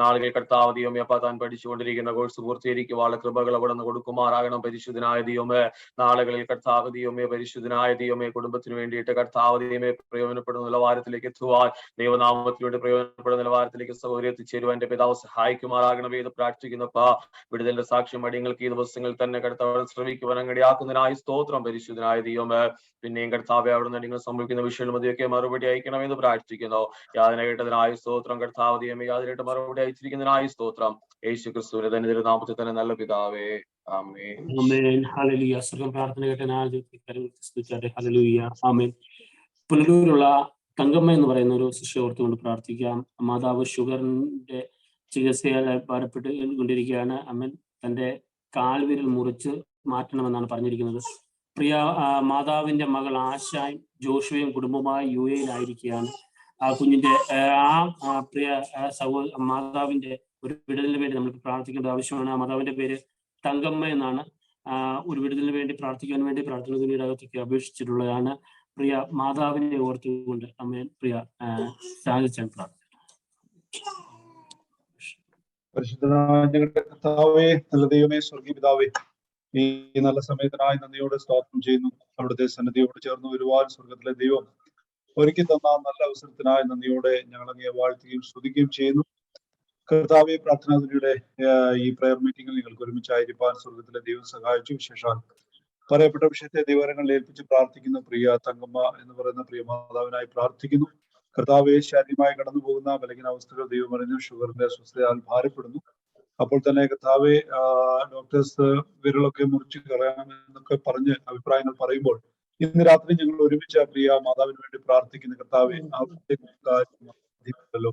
നാളുകൾ കർത്താവ് ദൈവമേ അപ്പ താൻ പഠിച്ചുകൊണ്ടിരിക്കുന്ന കോഴ്സ് പൂർത്തീകരിക്കുവാനുള്ള കൃപകൾ അവിടെ നിന്ന് കൊടുക്കുമാറാകണം. പരിശുദ്ധനായ ദൈവമേ നാളുകളിൽ കർത്താവ് ദൈവമേ പരിശുദ്ധനായ ദൈവമേ കുടുംബത്തിന് വേണ്ടിയിട്ട് കർത്താവ് ദൈവമേ പ്രയോജനപ്പെടുന്ന നിലവാരത്തിലേക്ക് എത്തുവാൻ ദൈവനാമത്തിലൂടെ പ്രയോജനപ്പെടുന്ന നിലവാരത്തിലേക്ക് സഹോദരി എത്തിച്ചേരുവാൻ എന്റെ പിതാവ് സഹായിക്കുമാറാകണമേ എന്ന് പ്രാർത്ഥിക്കുന്നപ്പ വിടുതലിന്റെ സാക്ഷ്യം അടിയങ്ങൾക്ക് ഈ ദിവസങ്ങളിൽ തന്നെ കർത്താവ് ശ്രമിക്കുവാൻ അങ്ങടിയാക്കുന്നതിനായി സ്തോത്രം. പരിശുദ്ധനായ ദൈവമേ പിന്നെയും കർത്താവെ അവിടുന്ന് നിങ്ങൾ സംഭവിക്കുന്ന വിഷയങ്ങൾ മതിയൊക്കെ മറുപടി അയക്കണമെന്ന് പ്രാർത്ഥിക്കുന്നു. യാതന കേട്ടതിനായി സ്തോത്രം. കർത്താവ് ദൈവമേ യാതിനായിട്ട് മറുപടി അയച്ചിരിക്കുന്നതിനായി സ്തോത്രം. യേശു ക്രിസ്തുവിന്റെ തന്നെ നാമത്തിൽ തന്നെ നല്ല പിതാവേ ആമേൻ. ആമേൻ. ഹല്ലേലൂയ. സ്വർഗ്ഗം പ്രാർത്ഥന കേട്ടനായി ഹല്ലേലൂയ. ആമേൻ. പുനലൂരുള്ള തങ്കമ്മ എന്ന് പറയുന്ന ഒരു ശിഷ്യ ഓർത്തുകൊണ്ട് പ്രാർത്ഥിക്കാം. മാതാവ് ഷുഗറിന്റെ ചികിത്സയാൽ ഭാരപ്പെട്ട് കൊണ്ടിരിക്കുകയാണ്. അമ്മൻ തന്റെ കാൽവിരൽ മുറിച്ച് മാറ്റണമെന്നാണ് പറഞ്ഞിരിക്കുന്നത്. പ്രിയ മാതാവിന്റെ മകൾ ആശായും ജോഷുവയും കുടുംബമായി UAE-യിലായിരിക്കുകയാണ്. ആ കുഞ്ഞിന്റെ പ്രിയ മാതാവിന്റെ ഒരു വിടുതലിന് വേണ്ടി നമ്മൾ പ്രാർത്ഥിക്കേണ്ട ആവശ്യമാണ്. ആ മാതാവിന്റെ പേര് തങ്കമ്മ എന്നാണ്. ഒരു വിടുതലിന് വേണ്ടി പ്രാർത്ഥിക്കാൻ വേണ്ടി പ്രാർത്ഥന അകത്തേക്ക് അപേക്ഷിച്ചിട്ടുള്ളതാണ്. പ്രിയ മാതാവിനെ ഓർത്തുകൊണ്ട് അമ്മ പ്രിയ സാധിച്ചാൽ പ്രാർത്ഥന. പരിശുദ്ധനായ ഞങ്ങളുടെ കർത്താവേ, നല്ല ദൈവമേ, സ്വർഗീയ പിതാവേ, ഈ നല്ല സമയത്തിനായി നന്ദിയോടെ സ്തോത്രം ചെയ്യുന്നു. അവിടുത്തെ സന്നിധിയോട് ചേർന്ന് വരുവാൻ സ്വർഗത്തിലെ ദൈവം ഒരുക്കി തന്ന നല്ല അവസരത്തിനായി നന്ദിയോടെ ഞങ്ങൾ അങ്ങയെ വാഴ്ത്തുകയും സ്തുതിക്കുകയും ചെയ്യുന്നു. കർത്താവെ, പ്രാർത്ഥനാതിരിയുടെ ഈ പ്രയർ മീറ്റിംഗിൽ നിങ്ങൾക്ക് ഒരുമിച്ചായിരിക്കാൻ സ്വർഗത്തിലെ ദൈവം സഹായിച്ചു. വിശേഷാൽ പറയപ്പെട്ട വിഷയത്തെ ദൈവകരങ്ങളിൽ ഏൽപ്പിച്ച് പ്രാർത്ഥിക്കുന്ന പ്രിയ തങ്കമ്മ എന്ന് പറയുന്ന പ്രിയ മാതാവിനായി പ്രാർത്ഥിക്കുന്നു. കർത്താവെ, ശാരീരികമായി കടന്നു പോകുന്ന ബലഹീന അവസ്ഥകൾ ദൈവം അറിഞ്ഞു. ഷുഗറിന്റെ അസ്വസ്ഥതയാൽ ഭാരപ്പെടുന്നു. അപ്പോൾ തന്നെ കർത്താവെ, ഡോക്ടേഴ്സ് വിരലൊക്കെ മുറിച്ച് കളയണം എന്നൊക്കെ പറഞ്ഞ് അഭിപ്രായങ്ങൾ പറയുമ്പോൾ ഇന്ന് രാത്രി ഞങ്ങൾ ഒരുമിച്ച് പ്രിയ മാതാവിന് വേണ്ടി പ്രാർത്ഥിക്കുന്ന കർത്താവെ, ല്ലോ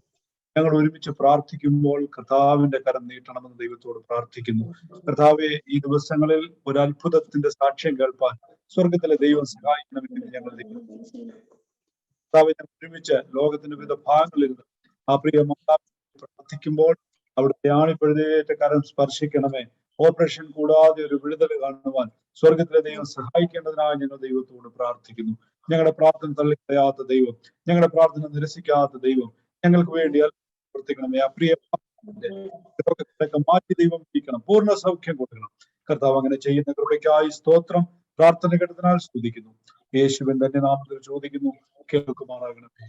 ഞങ്ങൾ ഒരുമിച്ച് പ്രാർത്ഥിക്കുമ്പോൾ കർത്താവിന്റെ കരം നീട്ടണമെന്ന് ദൈവത്തോട് പ്രാർത്ഥിക്കുന്നു. കർത്താവെ, ഈ ദിവസങ്ങളിൽ ഒരു അത്ഭുതത്തിന്റെ സാക്ഷ്യം കേൾപ്പാൻ സ്വർഗത്തിലെ ദൈവം സഹായിക്കണമെന്ന് ഞങ്ങൾ കർത്താവെ ഒരുമിച്ച് ലോകത്തിന്റെ വിവിധ ഭാഗങ്ങളിൽ നിന്ന് ആ പ്രിയ മാതാവിനെ പ്രാർത്ഥിക്കുമ്പോൾ അവിടുത്തെ ആണിപ്പഴുതേറ്റ കരം സ്പർശിക്കണമേ. ഓപ്പറേഷൻ കൂടാതെ ഒരു വിടുതൽ കാണുവാൻ സ്വർഗത്തിലെ ദൈവം സഹായിക്കേണ്ടതിനായി ഞങ്ങൾ ദൈവത്തോട് പ്രാർത്ഥിക്കുന്നു. ഞങ്ങളുടെ പ്രാർത്ഥന തള്ളിക്കളയാത്ത ദൈവം, ഞങ്ങളുടെ പ്രാർത്ഥന നിരസിക്കാത്ത ദൈവം, ഞങ്ങൾക്ക് വേണ്ടി പ്രവർത്തിക്കണമേ. ആ പ്രിയ രോഗത്തിലൊക്കെ മാറ്റി ദൈവം ഇരിക്കണം, പൂർണ്ണ സൗഖ്യം കൊടുക്കണം. കർത്താവ് അങ്ങനെ ചെയ്യുന്ന കൃപയ്ക്കായി സ്തോത്രം. പ്രാർത്ഥന കേട്ടതിനാൽ സ്തുതിക്കുന്നു. യേശുവിൻ തന്നെ നാമത്തിൽ ചോദിക്കുന്നു, കേൾക്കുമാറാകണമേ.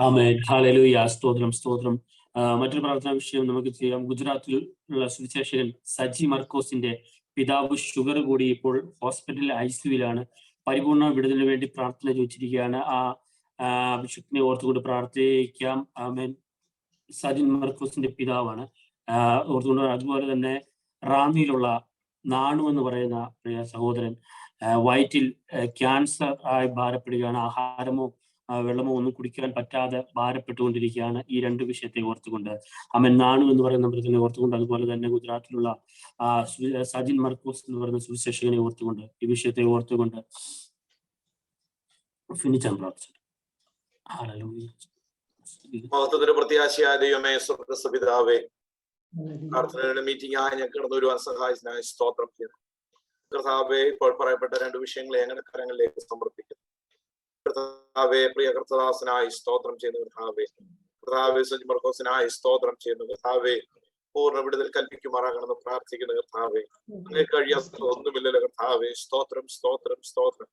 ആമേൻ. ഹല്ലേലൂയ. സ്തോത്രം, സ്തോത്രം. മറ്റൊരു പ്രാർത്ഥനാ വിഷയം നമുക്ക് ചെയ്യാം. ഗുജറാത്തിലുള്ള സുവിശേഷകൻ സജി മർക്കോസിന്റെ പിതാവ് ഷുഗർ കൂടി ഇപ്പോൾ ഹോസ്പിറ്റലിൽ ICU-യിലാണ്. പരിപൂർണ വിടുതലിന് വേണ്ടി പ്രാർത്ഥന ചോദിച്ചിരിക്കുകയാണ്. ആ ബിഷപ്പിനെ ഓർത്തുകൊണ്ട് പ്രാർത്ഥിക്കാം. ആമേൻ. സജിൻ മർക്കോസിന്റെ പിതാവാണ് ഓർത്തുകൊണ്ട്. അതുപോലെ തന്നെ റാന്നിയിലുള്ള നാണു എന്ന് പറയുന്ന പ്രിയ സഹോദരൻ വയറ്റിൽ ക്യാൻസർ ആയി ഭാരപ്പെടുകയാണ്. ആഹാരമോ വെള്ളമോ ഒന്നും കുടിക്കാൻ പറ്റാതെ ഭാരപ്പെട്ടുകൊണ്ടിരിക്കുകയാണ്. ഈ രണ്ട് വിഷയത്തെ ഓർത്തുകൊണ്ട് അമ്മൻ നാണു എന്ന് പറയുന്ന മൃഗത്തിനെ ഓർത്തുകൊണ്ട്, അതുപോലെ തന്നെ ഗുജറാത്തിലുള്ള സജിൻ മർക്കോസ് എന്ന് പറയുന്ന സുവിശേഷകനെ ഓർത്തുകൊണ്ട്, ഈ വിഷയത്തെ ഓർത്തുകൊണ്ട് ഫിനിച്ചാൻ പ്രാർത്ഥിച്ചു. മഹത്വത്തിന്റെ പ്രത്യാശയായ ദൈവമേ, സ്വർഗ്ഗപിതാവേ, പ്രാർത്ഥനയുടെ മീറ്റിംഗ് ആയി ഞാൻ കടന്നു വരുവാൻ സഹായിച്ചതിനായി സ്തോത്രം ചെയ്യുന്നു. കർത്താവേ, ഇപ്പോൾ പറയപ്പെട്ട രണ്ട് വിഷയങ്ങളെ ഞങ്ങളുടെ കരങ്ങളിലേക്ക് സമർപ്പിക്കുന്നു. കർത്താവേ, പ്രിയ കർത്തദാസനായി സ്തോത്രം ചെയ്യുന്നു. കർത്താവേ, സജി മർക്കോസിനായി സ്തോത്രം ചെയ്യുന്നു. കർത്താവേ, പൂർണ്ണ വിടുതൽ കൽപ്പിക്കുമാറാകണമെന്ന് പ്രാർത്ഥിക്കുന്നു. കർത്താവേ, അങ്ങനെ കഴിയാത്ത ഒന്നുമില്ലല്ലോ. കർത്താവേ, സ്തോത്രം, സ്തോത്രം, സ്തോത്രം.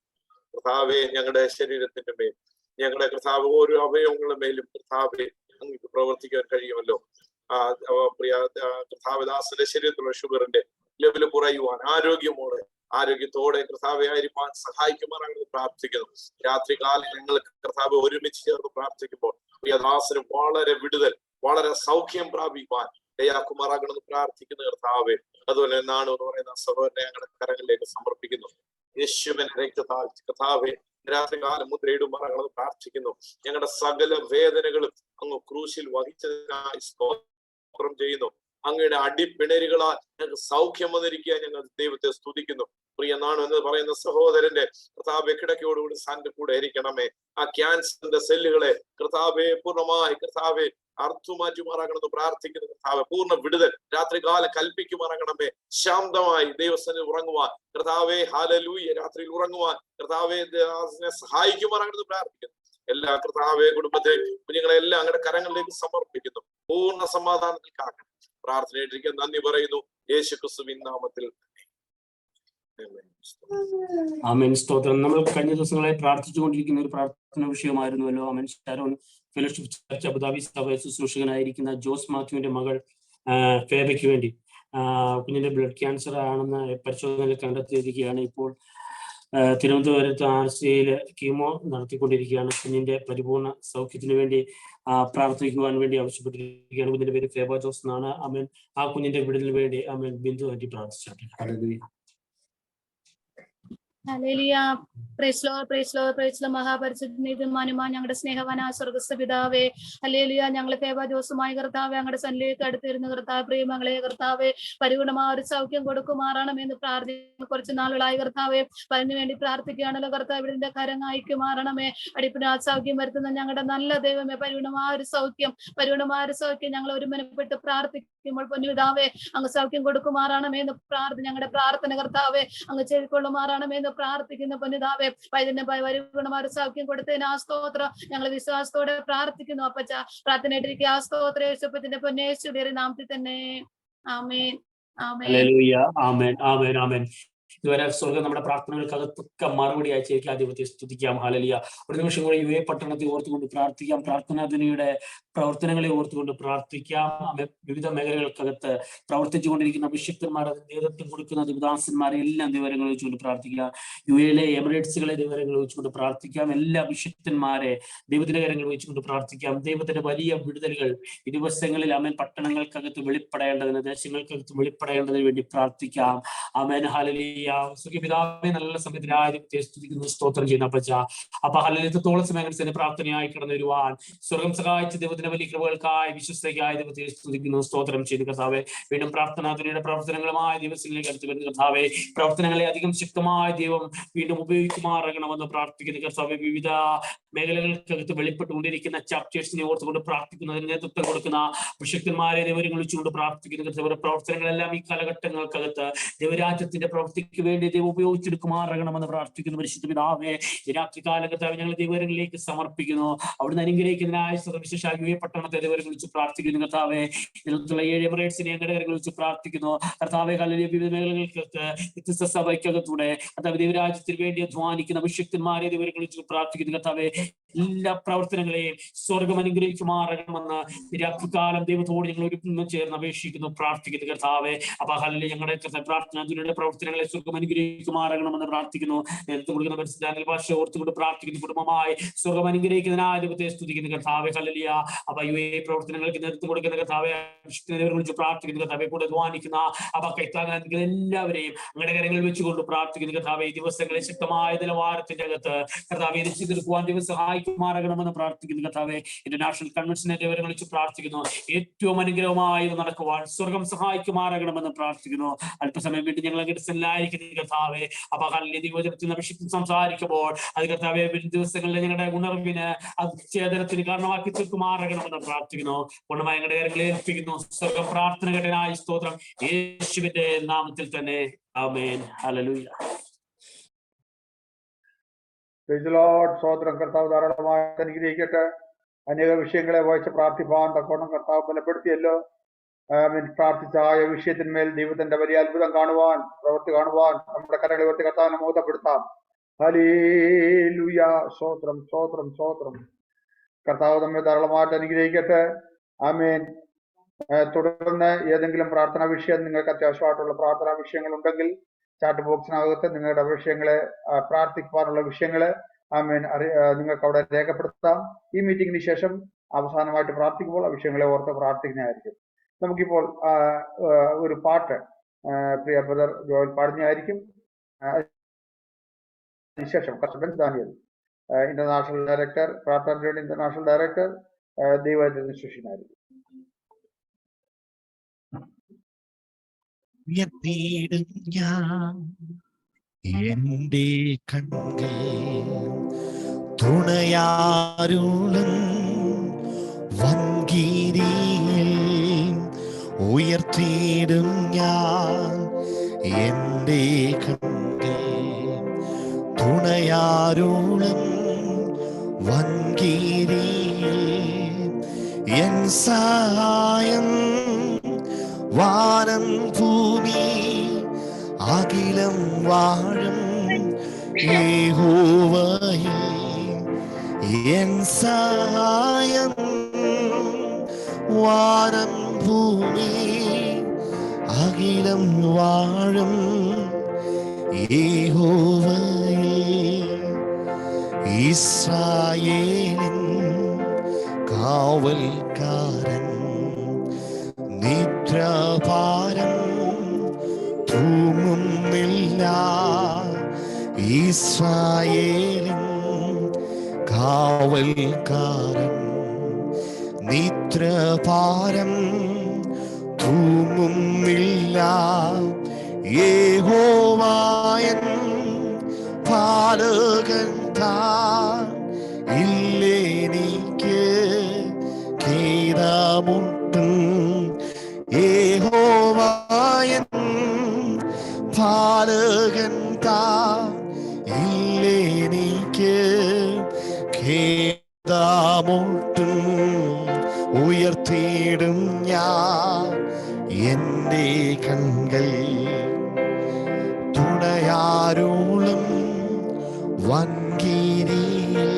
കർത്താവേ, ഞങ്ങളുടെ ശരീരത്തിന്റെ മേൽ ഞങ്ങളുടെ കർത്താവ് ഓരോ അവയവങ്ങളുടെ മേലും കർത്താവെ അങ്ങക്ക് പ്രവർത്തിക്കാൻ കഴിയുമല്ലോ. പ്രിയ കർത്താവദാസന്റെ ശരീരത്തിലുള്ള ഷുഗറിന്റെ ലെവല് കുറയുവാൻ ആരോഗ്യത്തോടെ കർത്താവെ ആയിരിക്കാൻ സഹായിക്കുമാറാണെന്ന് പ്രാർത്ഥിക്കുന്നു. രാത്രികാലം ഞങ്ങൾ കർത്താവ് ഒരുമിച്ച് ചേർന്ന് പ്രാർത്ഥിക്കുമ്പോൾ പ്രിയദാസനും വളരെ വിടുതൽ, വളരെ സൗഖ്യം പ്രാപിക്കുവാൻ ദയാകുമാറാകണമെന്ന് പ്രാർത്ഥിക്കുന്നു കർത്താവെ. അതുപോലെ എന്നാണ് എന്ന് പറയുന്ന സഹോദരനെ ഞങ്ങളുടെ കരങ്ങളിലേക്ക് സമർപ്പിക്കുന്നു. യേശുവിന്റെ രക്തത്താൽ കർത്താവെ രാത്രികാലം മുദ്രയിടുമാറാകണമെന്ന് പ്രാർത്ഥിക്കുന്നു. ഞങ്ങളുടെ സകല വേദനകളും അങ്ങ് ക്രൂശിൽ വഹിച്ചതിനായി സ്തോത്രം ചെയ്യുന്നു. അങ്ങയുടെ അടിപ്പിണരുകളാൽ ഞങ്ങൾക്ക് സൗഖ്യം വന്നിരിക്കുക ഞങ്ങൾ ദൈവത്തെ സ്തുതിക്കുന്നു. പ്രിയനാണ് എന്ന് പറയുന്ന സഹോദരന്റെ കർത്താവെ കിടക്കയോടുകൂടി സാന്റെ കൂടെ ഇരിക്കണമേ. ആ ക്യാൻസറിന്റെ സെല്ലുകളെ കർത്താവെ പൂർണ്ണമായി കർത്താവെ അർത്ഥമാറ്റുമാറാകണമെന്ന് പ്രാർത്ഥിക്കുന്നു. കർത്താവെ പൂർണ്ണ വിടുതൽ രാത്രികാലം കൽപ്പിക്കുമാറാകണമേ. ശാന്തമായി ദൈവസ്ഥനിൽ ഉറങ്ങുവാൻ കർത്താവെ ഹല്ലേലൂയ രാത്രിയിൽ ഉറങ്ങുവാൻ കർത്താവെ സഹായിക്കുമാറാകണമെന്ന് പ്രാർത്ഥിക്കുന്നു. എല്ലാ കർത്താവെ കുടുംബത്തെ കുഞ്ഞുങ്ങളെല്ലാം അങ്ങയുടെ കരങ്ങളിലേക്ക് സമർപ്പിക്കുന്നു. പൂർണ്ണ സമാധാനത്തിൽ കാക്കണം. പ്രാർത്ഥനയിട്ടിരിക്കാൻ നന്ദി പറയുന്നു യേശു ക്രിസ്തുവിൻ നാമത്തിൽ. ആമേൻ. സ്തോത്രം. നമ്മൾ കഴിഞ്ഞ ദിവസങ്ങളെ പ്രാർത്ഥിച്ചുകൊണ്ടിരിക്കുന്ന ഒരു പ്രാർത്ഥന വിഷയമായിരുന്നുവല്ലോ. ആമേൻ. ഷാരോൺ ഫെലോഷിപ്പ് ചർച്ച് അബുദാബി സഭ ശുശ്രൂഷകനായിരിക്കുന്ന ജോസ് മാത്യുവിന്റെ മകൾ ഫേബയ്ക്ക് വേണ്ടി കുഞ്ഞിന്റെ ബ്ലഡ് ക്യാൻസർ ആണെന്ന് പരിശോധനയിൽ കണ്ടെത്തിയിരിക്കുകയാണ്. ഇപ്പോൾ തിരുവനന്തപുരത്ത് RCAയിൽ കീമോ നടത്തിക്കൊണ്ടിരിക്കുകയാണ്. കുഞ്ഞിന്റെ പരിപൂർണ സൗഖ്യത്തിന് വേണ്ടി പ്രാർത്ഥിക്കുവാൻ വേണ്ടി ആവശ്യപ്പെട്ടിരിക്കുകയാണ്. കുഞ്ഞിന്റെ പേര് ഫേബ ജോസ് എന്നാണ്. ആമേൻ. ആ കുഞ്ഞിന്റെ വിടുതലിന് വേണ്ടി ആമേൻ ബിന്ദു വേണ്ടി പ്രാർത്ഥിച്ചാട്ടെ. ഹല്ലേലൂയ. ഹല്ലേലൂയ. Praise lord, praise lord, praise lord. മഹാപരിശുദ്ധ ഞങ്ങളുടെ സ്നേഹവാനാ സ്വർഗ്ഗസ്ഥ പിതാവേ, ഹല്ലേലൂയ. ഞങ്ങളെ ഫേബ ജോസുമായി കർത്താവേ ഞങ്ങളുടെ സന്നിധിയിലേക്ക് അടുത്തിരുന്ന കർത്താവ് പ്രിയമകളെ കർത്താവേ പരിഗുണമായ ഒരു സൗഖ്യം കൊടുക്കുമാറണമെന്ന് പ്രാർത്ഥിക്കുന്നു. കുറച്ച് നാളുകളായി കർത്താവേ അതിനു വേണ്ടി പ്രാർത്ഥിക്കുകയാണല്ലോ കർത്താവ്. ഇതിന്റെ കരം അയക്കുമാറണമേ. അടിപ്പിന് ആ സൗഖ്യം വരുത്തുന്ന ഞങ്ങളുടെ നല്ല ദൈവമേ പരിഗുണമായ ഒരു സൗഖ്യം ഞങ്ങൾ ഒരുമനപ്പെട്ട് പ്രാർത്ഥിക്കുമ്പോൾ പൊന്നുപിതാവേ അങ്ങ് സൗഖ്യം കൊടുക്കുമാറാണമെന്ന് ഞങ്ങളുടെ പ്രാർത്ഥന കർത്താവേ അങ്ങ് ചെവിക്കൊള്ളുമാറാണമെന്ന് പ്രാർത്ഥിക്കുന്ന പൊന്നിതാവേ. വൈദ്യന്റെ പരിഗുണമായ സൗഖ്യം കൊടുത്തതിന് ആ സ്തോത്രം ഞങ്ങൾ വിശ്വാസത്തോടെ പ്രാർത്ഥിക്കുന്നു. അപ്പച്ച പ്രാർത്ഥനയായിട്ടിരിക്കുക. ആ സ്തോത്ര യേശുപ്പത്തിന്റെ പൊന്നേശുവിന്റെ നാമത്തിൽ തന്നെ. ആമേൻ, ആമേൻ, ഹല്ലേലൂയ. ആമേൻ, ആമേൻ, ആമേൻ. ഇതുവരെ സ്വർഗ്ഗം നമ്മുടെ പ്രാർത്ഥനകൾക്കകത്തൊക്കെ മറുപടി അയച്ചേക്ക് ആദ്യത്തെ സ്തുതിക്കാം. ഹല്ലേലൂയ. ഒരു നിമിഷം കൂടെ UAE പട്ടണത്തെ ഓർത്തുകൊണ്ട് പ്രാർത്ഥിക്കാം. പ്രാർത്ഥനാദിനിയുടെ പ്രവർത്തനങ്ങളെ ഓർത്തുകൊണ്ട് പ്രാർത്ഥിക്കാം. വിവിധ മേഖലകൾക്കകത്ത് പ്രവർത്തിച്ചുകൊണ്ടിരിക്കുന്ന അഭിഷിക്തന്മാർ, നേതൃത്വം കൊടുക്കുന്ന ദൈവദാസന്മാരെ എല്ലാം വിവരങ്ങൾ വെച്ചുകൊണ്ട് പ്രാർത്ഥിക്കാം. UAE എമിറേറ്റ്സുകളെ വിവരങ്ങൾ വെച്ചുകൊണ്ട് പ്രാർത്ഥിക്കാം. എല്ലാ അഭിഷിക്തന്മാരെ ദൈവത്തിന്റെ കാര്യങ്ങൾ വെച്ചുകൊണ്ട് പ്രാർത്ഥിക്കാം. ദൈവത്തിന്റെ വലിയ വിടുതലുകൾ ഈ ദിവസങ്ങളിൽ ആമേൻ പട്ടണങ്ങൾക്കകത്ത് വെളിപ്പെടേണ്ടതിന്, ദേശങ്ങൾക്കകത്ത് വെളിപ്പെടേണ്ടതിന് വേണ്ടി പ്രാർത്ഥിക്കാം. ആമേൻ. ഹല്ലേലൂയ. പിതാവേ നല്ല സമയത്തിനായി സ്തുതിക്കുന്നു, സ്തോത്രം ചെയ്യുന്ന അപ്പച്ച. അപ്പൊ ഹല്ലേലൂയത്തോളം സമയം പ്രാർത്ഥനയായി കടന്നു വരുവാൻ സ്വർഗം സഹായിച്ച ദൈവത്തിന്റെ വലിയ കൃപകൾക്കായി വിശ്വസ്തയ്ക്കായി ദൈവത്തെ സ്തുതിക്കുന്നു, സ്തോത്രം ചെയ്തു കർത്താവേ. വീണ്ടും പ്രാർത്ഥനാദിനിയുടെ പ്രവർത്തനങ്ങളുമായ ദിവസങ്ങളിലേക്ക് അടുത്ത് വരുന്ന കർത്താവേ, പ്രവർത്തനങ്ങളെ അധികം ശക്തമായ ദൈവം വീണ്ടും ഉപയോഗിക്കുമാറാകണമെന്ന് പ്രാർത്ഥിക്കുന്നു കർത്താവേ. വിവിധ മേഖലകൾക്കകത്ത് വെളിപ്പെട്ടുകൊണ്ടിരിക്കുന്ന ചാപ്റ്റേഴ്സിനെ ഓർത്തുകൊണ്ട് പ്രാർത്ഥിക്കുന്നതിന് നേതൃത്വം കൊടുക്കുന്ന വിശക്തന്മാരെ ദൈവങ്ങൾ വിളിച്ചുകൊണ്ട് പ്രാർത്ഥിക്കുന്ന കർത്താവേ. പ്രവർത്തനങ്ങളെല്ലാം ഈ കാലഘട്ടങ്ങൾക്കകത്ത് ദൈവരാജ്യത്തിന്റെ പ്രവൃത്തിക്ക് വേണ്ടി ദൈവം ഉപയോഗിച്ചെടുക്കുമാറാകണമെന്ന് പ്രാർത്ഥിക്കുന്നു പരിശുദ്ധ പിതാവേ. രാത്രി കാലഘട്ടം ഞങ്ങൾ ദൈവങ്ങളിലേക്ക് സമർപ്പിക്കുന്നു. അവിടുന്ന് അനുഗ്രഹിക്കുന്നതിനായ വിശേഷ UAE പട്ടണത്തെ ദൈവങ്ങളെ വിളിച്ച് പ്രാർത്ഥിക്കുന്നു കർത്താവേ. ഇതിലുള്ള 7 എമിറേറ്റ്സിനെ ഞങ്ങളുടെ വിളിച്ച് പ്രാർത്ഥിക്കുന്നു കർത്താവേ. ഹല്ലേലൂയ. വിവിധ മേഖലകൾക്കകത്ത് വ്യത്യസ്ത സഭയ്ക്കകത്തൂടെ കർത്താവ് ദൈവരാജ്യത്തിന് വേണ്ടി അധ്വാനിക്കുന്ന അഭിഷിക്തന്മാരെ ദൈവങ്ങളെ വിളിച്ച് പ്രാർത്ഥിക്കുന്നു കർത്താവേ. എല്ലാ പ്രവർത്തനങ്ങളെയും സ്വർഗം അനുഗ്രഹിക്കുമാറാകണമെന്ന് രാത്രികാലം ദൈവത്തോട് ഞങ്ങൾ ഒരുമിച്ച് ചേർന്ന് അപേക്ഷിക്കുന്നു, പ്രാർത്ഥിക്കുന്നു കർത്താവേ. അപ്പൊ ഹല്ലേലൂയ. ഞങ്ങളുടെ പ്രാർത്ഥന പ്രവർത്തനങ്ങളെ സ്വർഗം അനുഗ്രഹിക്കുമാറാകണമെന്ന് പ്രാർത്ഥിക്കുന്നു. നേതൃത്വം കൊടുക്കുന്ന പരിശുദ്ധ ഭാഷ ഓർത്തുകൊണ്ട് പ്രാർത്ഥിക്കുന്നു. കുടുംബമായി സ്വർഗം അനുഗ്രഹിക്കുന്നതിനായ ദൈവത്തെ സ്തുതിക്കുന്നു കർത്താവേ. ഹല്ലേലൂയ. അപ്പൊ UAE പ്രവർത്തനങ്ങൾക്ക് നേതൃത്വം കൊടുക്കുന്ന കർത്താവെ വിളിച്ച് പ്രാർത്ഥിക്കുന്നു കർത്താവെ. കൂടെ ധ്വാനിക്കുന്ന എല്ലാവരെയും അങ്ങയുടെ കരങ്ങളിൽ വെച്ചുകൊണ്ട് പ്രാർത്ഥിക്കുന്നു കർത്താവെ. ഈ ദിവസങ്ങളിൽ ശക്തമായ നിലവാരത്തിന്റെ അകത്ത് കർത്താവെ രക്ഷിച്ചെടുക്കുവാൻ ദൈവം സഹായിക്കുമാറാകണമെന്ന് പ്രാർത്ഥിക്കുന്നു കർത്താവെ. ഇന്റർനാഷണൽ കൺവെൻഷനെ ദൈവം വിളിച്ച് പ്രാർത്ഥിക്കുന്നു. ഏറ്റവും അനുഗ്രഹമായി നടക്കുവാൻ സ്വർഗം സഹായിക്കുമാറാകണമെന്ന് പ്രാർത്ഥിക്കുന്നു. അല്പസമയം വീണ്ടും ഞങ്ങൾ അങ്ങോട്ട് കർത്താവെ. അപ്പൊ ദൈവജനത്തിൽ അഭിഷിക്തം സംസാരിക്കുമ്പോൾ അത് കർത്താവെ ദിവസങ്ങളിൽ ഞങ്ങളുടെ ഉണർവിന് ചേതനത്തിന് കാരണമാക്കി തീർക്കുമാറാകണമെന്ന് പ്രാർത്ഥിക്കുന്നു. പൂർണ്ണമായി ഞങ്ങളുടെ കാര്യങ്ങളെ ഏൽപ്പിക്കുന്നു. സ്വർഗം പ്രാർത്ഥന കേട്ടനായി സ്തോത്രം യേശുവിന്റെ നാമത്തിൽ തന്നെ. ആമേൻ. ഹല്ലേലൂയ. സ്തോത്രം. കർത്താവ് ധാരാളമായി അനുഗ്രഹിക്കട്ടെ. അനേക വിഷയങ്ങളെ വായിച്ച് പ്രാർത്ഥിപ്പാൻ തക്കോണം കർത്താവ് ബലപ്പെടുത്തിയല്ലോ. പ്രാർത്ഥിച്ച ആ വിഷയത്തിന്മേൽ ദൈവത്തിന്റെ വലിയ അത്ഭുതം കാണുവാൻ, പ്രവൃത്തി കാണുവാൻ നമ്മുടെ കരങ്ങളെ ഉയർത്തി കർത്താവിനെ മോദപ്പെടുത്താം. ഹല്ലേലൂയ. സ്തോത്രം, സ്തോത്രം, സ്തോത്രം. കർത്താവ് നമ്മെ ധാരാളമായിട്ട് അനുഗ്രഹിക്കട്ടെ. ആമേൻ. തുടർന്ന് ഏതെങ്കിലും പ്രാർത്ഥനാ വിഷയം, നിങ്ങൾക്ക് അത്യാവശ്യമായിട്ടുള്ള പ്രാർത്ഥനാ വിഷയങ്ങൾ ഉണ്ടെങ്കിൽ ചാറ്റ് ബോക്സിനകത്ത് നിങ്ങളുടെ വിഷയങ്ങളെ, പ്രാർത്ഥിക്കുവാനുള്ള വിഷയങ്ങള് ആമേൻ നിങ്ങൾക്ക് അവിടെ രേഖപ്പെടുത്താം. ഈ മീറ്റിംഗിന് ശേഷം അവസാനമായിട്ട് പ്രാർത്ഥിക്കുമ്പോൾ ആ വിഷയങ്ങളെ ഓർത്ത് പ്രാർത്ഥിക്കുന്നതായിരിക്കും. നമുക്കിപ്പോൾ ഒരു പാട്ട് പ്രിയ ബ്രദർ ജോയൽ പാടുന്നതായിരിക്കും. അതിനുശേഷം കർഷകൻ ദാനിയൽ ഇന്റർനാഷണൽ ഡയറക്ടർ, പ്രാർത്ഥന ഇന്റർനാഷണൽ ഡയറക്ടർ, ദൈവത്തിന് ശിഷ്യനായിരിക്കും. എന്റെ കണ്ണിൽ തുണയാരുളും വൻകിരിയിൽ ഉയർത്തിയിടും ഞാൻ. എന്റെ കണ്ണിൽ തുണയാരുളും വൻകിരിയിൽ എൻ സഹായം വാനം ഭൂമി അഖിലം വാഴും യഹോവയിൽ എൻ സഹായം വാനം ഭൂമി അഖിലം വാഴും യഹോവയിൽ. ഇസ്രായേലിൻ കാവൽക്കാരൻ നിദ്രാഭാരം തൂങ്ങുന്നില്ല. ഇസ്രായേലിൻ കാവൽക്കാരൻ നിദ്രാഭാരം തൂങ്ങുന്നില്ല. യഹോവായൻ പാലകൻ താൻ ഇല്ലെനിക്ക് ഖേദമുട്ടും. യഹോവായൻ പാലകൻ താൻ ഇല്ലെനിക്ക് ഖേദമുട്ടും. ഉയർത്തിയിടും ഞാൻ എന്റെ കൺകൾ തുണയാരുളും വൻകിരിയിൽ.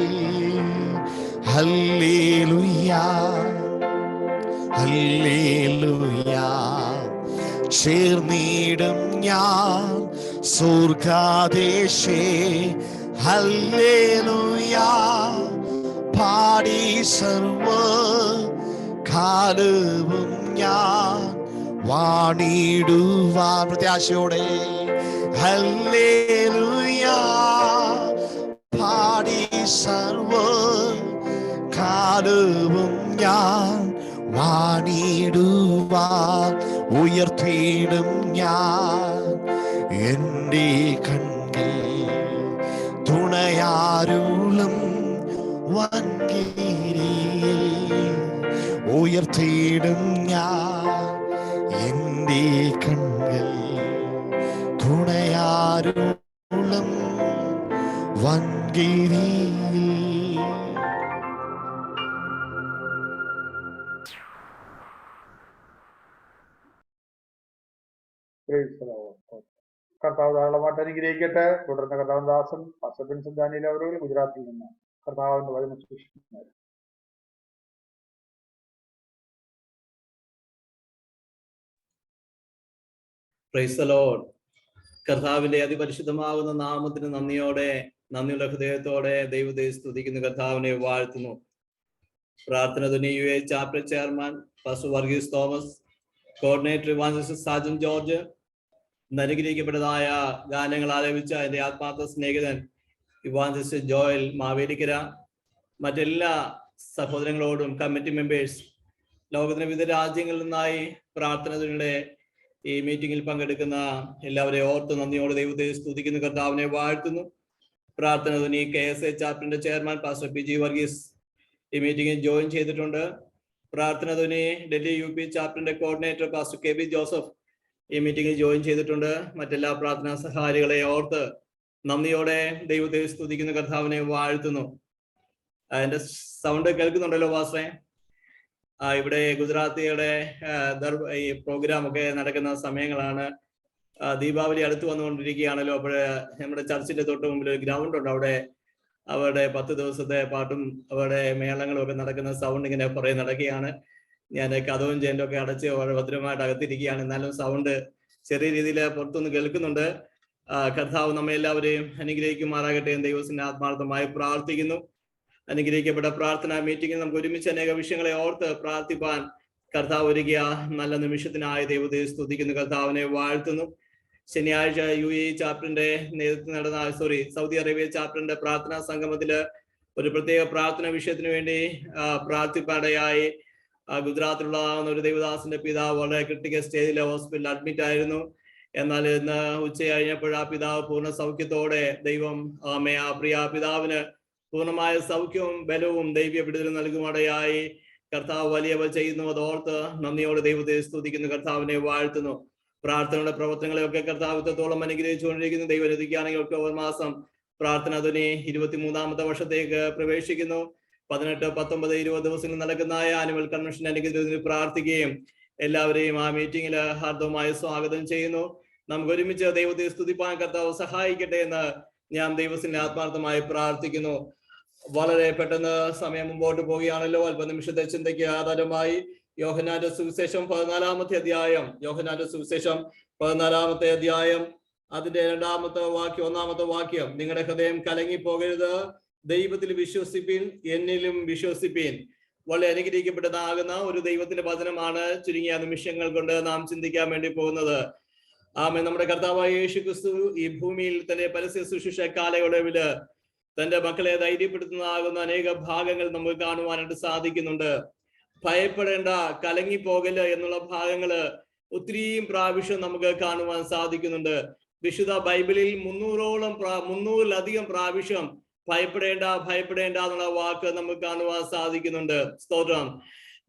Hallelujah, hallelujah. ചേർന്നിടും ഞാൻ സ്വർഗ്ഗദേശേ. ഹല്ലേലൂയ. പാടി സർവ കാലവും ഞാൻ വാണിടുവാൻ പ്രത്യാശയോടെ. ഹല്ലേലൂയ. പാടി സർവ കാലവും ഞാൻ വാണിടുവാൻ. ഉയർത്തിയിടും ഞാൻ എന്റെ കണ്ണിൽ തുണയാരുളും വൻകിരിയിൽ. ഉയർത്തിയിടും ഞാൻ എന്റെ കണ്ണിൽ തുണയാരുളും വൻകിരിയിൽ. കർത്താവ് ധാരാളമായിട്ട് അനുഗ്രഹിക്കട്ടെ. തുടർന്ന് കർത്താവ് ദാസൻ പാസ്റ്റർ ദാനിയൽ അവരോട് ഗുജറാത്തിൽ നിന്ന് കർത്താവിന്റെ വചനം സൂക്ഷിക്കുന്നത്. Price the Lord. കർത്താവിന്റെ അതിപരിശുദ്ധമാകുന്ന നാമത്തിന് നന്ദിയുള്ള ഹൃദയത്തോടെ ദൈവത്തെ സ്തുതിക്കുന്ന കർത്താവിനെ വാഴ്ത്തുന്നു. Prarthana Dhwani U A chapter chairman pastor Varghese Thomas, coordinator evangelist Sajan George, അനുഗ്രഹിക്കപ്പെട്ടതായ ഗാനങ്ങൾ ആലപിച്ച എൻ്റെ ആത്മാർത്ഥ സ്നേഹിതൻ ഇവാഞ്ചലിസ്റ്റ് ജോയൽ മാവേലിക്കര, മറ്റെല്ലാ സഹോദരങ്ങളോടും കമ്മിറ്റി മെമ്പേഴ്സ്, ലോകത്തിന്റെ വിവിധ രാജ്യങ്ങളിൽ നിന്നായി പ്രാർത്ഥനയുടെ ഈ മീറ്റിംഗിൽ പങ്കെടുക്കുന്ന എല്ലാവരെയും ഓർത്ത് നന്ദിയോടെ ദൈവത്തെ സ്തുതിക്കുന്ന കർത്താവിനെ വാഴ്ത്തുന്നു. പ്രാർത്ഥന ധ്വനി KSA ചാപ്റ്ററിന്റെ ചെയർമാൻ പാസ്റ്റർ PG വർഗീസ് ഈ മീറ്റിംഗിൽ ജോയിൻ ചെയ്തിട്ടുണ്ട്. പ്രാർത്ഥന ധ്വനി ഡൽഹി UP ചാപ്റ്ററിന്റെ കോർഡിനേറ്റർ പാസ്റ്റർ KB ജോസഫ് ഈ മീറ്റിംഗിൽ ജോയിൻ ചെയ്തിട്ടുണ്ട്. മറ്റെല്ലാ പ്രാർത്ഥനാ സഹായികളെ ഓർത്ത് നന്ദിയോടെ ദൈവത്തെ സ്തുതിക്കുന്ന കർത്താവിനെ വാഴ്ത്തുന്നു. എന്റെ സൗണ്ട് കേൾക്കുന്നുണ്ടല്ലോ പാസ്റ്ററെ? ഇവിടെ ഗുജറാത്തിയുടെ ഈ പ്രോഗ്രാം ഒക്കെ നടക്കുന്ന സമയങ്ങളാണ്. ദീപാവലി അടുത്ത് വന്നുകൊണ്ടിരിക്കുകയാണല്ലോ. അപ്പോൾ നമ്മുടെ ചർച്ചിന്റെ തൊട്ട് മുമ്പിൽ ഒരു ഗ്രൗണ്ട് ഉണ്ട്. അവിടെ 10 ദിവസത്തെ പാട്ടും അവിടെ മേളങ്ങളും ഒക്കെ നടക്കുന്ന സൗണ്ട് ഇങ്ങനെ കുറെ നടക്കുകയാണ്. ഞാൻ കഥവും ജനലും ഒക്കെ അടച്ച് വളരെ ഭദ്രമായിട്ട് അകത്തിരിക്കുകയാണ്. എന്നാലും സൗണ്ട് ചെറിയ രീതിയിൽ പുറത്തുനിന്ന് കേൾക്കുന്നുണ്ട്. കർത്താവ് നമ്മെ എല്ലാവരെയും അനുഗ്രഹിക്കുമാറാകട്ടെ എന്ന് ദൈവത്തിന്റെ ആത്മാർത്ഥമായി പ്രാർത്ഥിക്കുന്നു. അനുഗ്രഹിക്കപ്പെട്ട പ്രാർത്ഥനാ മീറ്റിംഗിൽ നമുക്ക് ഒരുമിച്ച് അനേക വിഷയങ്ങളെ ഓർത്ത് പ്രാർത്ഥിപ്പാൻ കർത്താവ് ഒരുക്കിയ നല്ല നിമിഷത്തിനായി ദൈവത്തെ സ്തുതിക്കുന്നു, കർത്താവിനെ വാഴ്ത്തുന്നു. ശനിയാഴ്ച UAE ചാപ്റ്ററിന്റെ നേതൃത്വം നടന്ന സൗദി അറേബ്യ ചാപ്റ്ററിന്റെ പ്രാർത്ഥനാ സംഗമത്തില് ഒരു പ്രത്യേക പ്രാർത്ഥന വിഷയത്തിന് വേണ്ടി പ്രാർത്ഥിപ്പാടയായി ഗുജറാത്തിലുള്ള ഒരു ദൈവദാസന്റെ പിതാവ് വളരെ ക്രിട്ടിക്കൽ സ്റ്റേജിലെ ഹോസ്പിറ്റലിൽ അഡ്മിറ്റ് ആയിരുന്നു. എന്നാൽ ഇന്ന് ഉച്ച കഴിഞ്ഞപ്പോൾ ആ പിതാവ് പൂർണ്ണ സൗഖ്യത്തോടെ ദൈവം ആ പ്രിയ പിതാവിന് പൂർണ്ണമായ സൗഖ്യവും ബലവും ദൈവീയ വിടുതലും നൽകുമാടയായി കർത്താവ് വലിയവ ചെയ്യുന്നു. അതോർത്ത് നന്ദിയോടെ ദൈവത്തെ സ്തുതിക്കുന്നു, കർത്താവിനെ വാഴ്ത്തുന്നു. പ്രാർത്ഥനയുടെ പ്രവർത്തനങ്ങളെയൊക്കെ കർത്താവ് ഇത്രത്തോളം അനുഗ്രഹിച്ചുകൊണ്ടിരിക്കുന്നു. ദൈവം അനുവദിക്കുകയാണെങ്കിൽ ഒക്ടോബർ മാസം പ്രാർത്ഥന ധ്വനി 23ാമത്തെ വർഷത്തേക്ക് പ്രവേശിക്കുന്നു. 18, 19, 20 ദിവസങ്ങൾ നടക്കുന്ന ആനുവൽ കൺവെൻഷൻ അനുഗ്രഹത്തിന് പ്രാർത്ഥിക്കുകയും എല്ലാവരെയും ആ മീറ്റിംഗിൽ ഹാർദവമായി സ്വാഗതം ചെയ്യുന്നു. നമുക്ക് ഒരുമിച്ച് ദൈവത്തെ സ്തുതിപ്പാൻ കർത്താവ് സഹായിക്കട്ടെ എന്ന് ഞാൻ ദൈവത്തിന്റെ ആത്മാർത്ഥമായി പ്രാർത്ഥിക്കുന്നു. വളരെ പെട്ടെന്ന് സമയം മുമ്പോട്ട് പോവുകയാണല്ലോ. അല്പനിമിഷത്തെ ചിന്തയ്ക്ക് ആധാരമായി യോഹന്നാന്റെ സുവിശേഷം 14ാമത്തെ അധ്യായം, യോഹന്നാന്റെ സുവിശേഷം 14ാമത്തെ അധ്യായം അതിന്റെ 1ാമത്തെ വാക്യം, നിങ്ങളുടെ ഹൃദയം കലങ്ങി പോകരുത്, ദൈവത്തിൽ വിശ്വസിപ്പീൻ, എന്നിലും വിശ്വസിപ്പീൻ. വളരെ അനുഗ്രഹിക്കപ്പെട്ടതാകുന്ന ഒരു ദൈവത്തിന്റെ വചനമാണ് ചുരുങ്ങിയ നിമിഷങ്ങൾ കൊണ്ട് നാം ചിന്തിക്കാൻ വേണ്ടി പോകുന്നത്. നമ്മുടെ കർത്താവായ യേശു ക്രിസ്തു ഈ ഭൂമിയിൽ തന്റെ പരസ്യ ശുശ്രൂഷ കാലയളവില് തന്റെ മക്കളെ ധൈര്യപ്പെടുത്തുന്നതാകുന്ന അനേക ഭാഗങ്ങൾ നമുക്ക് കാണുവാനായിട്ട് സാധിക്കുന്നുണ്ട്. ഭയപ്പെടേണ്ട, കലങ്ങിപ്പോകല് എന്നുള്ള ഭാഗങ്ങള് ഒത്തിരിയും പ്രാവശ്യം നമുക്ക് കാണുവാൻ സാധിക്കുന്നുണ്ട്. വിശുദ്ധ ബൈബിളിൽ 300-ലധികം പ്രാവശ്യം ഭയപ്പെടേണ്ട എന്നുള്ള വാക്ക് നമുക്ക് കാണുവാൻ സാധിക്കുന്നുണ്ട്. സ്തോത്രം.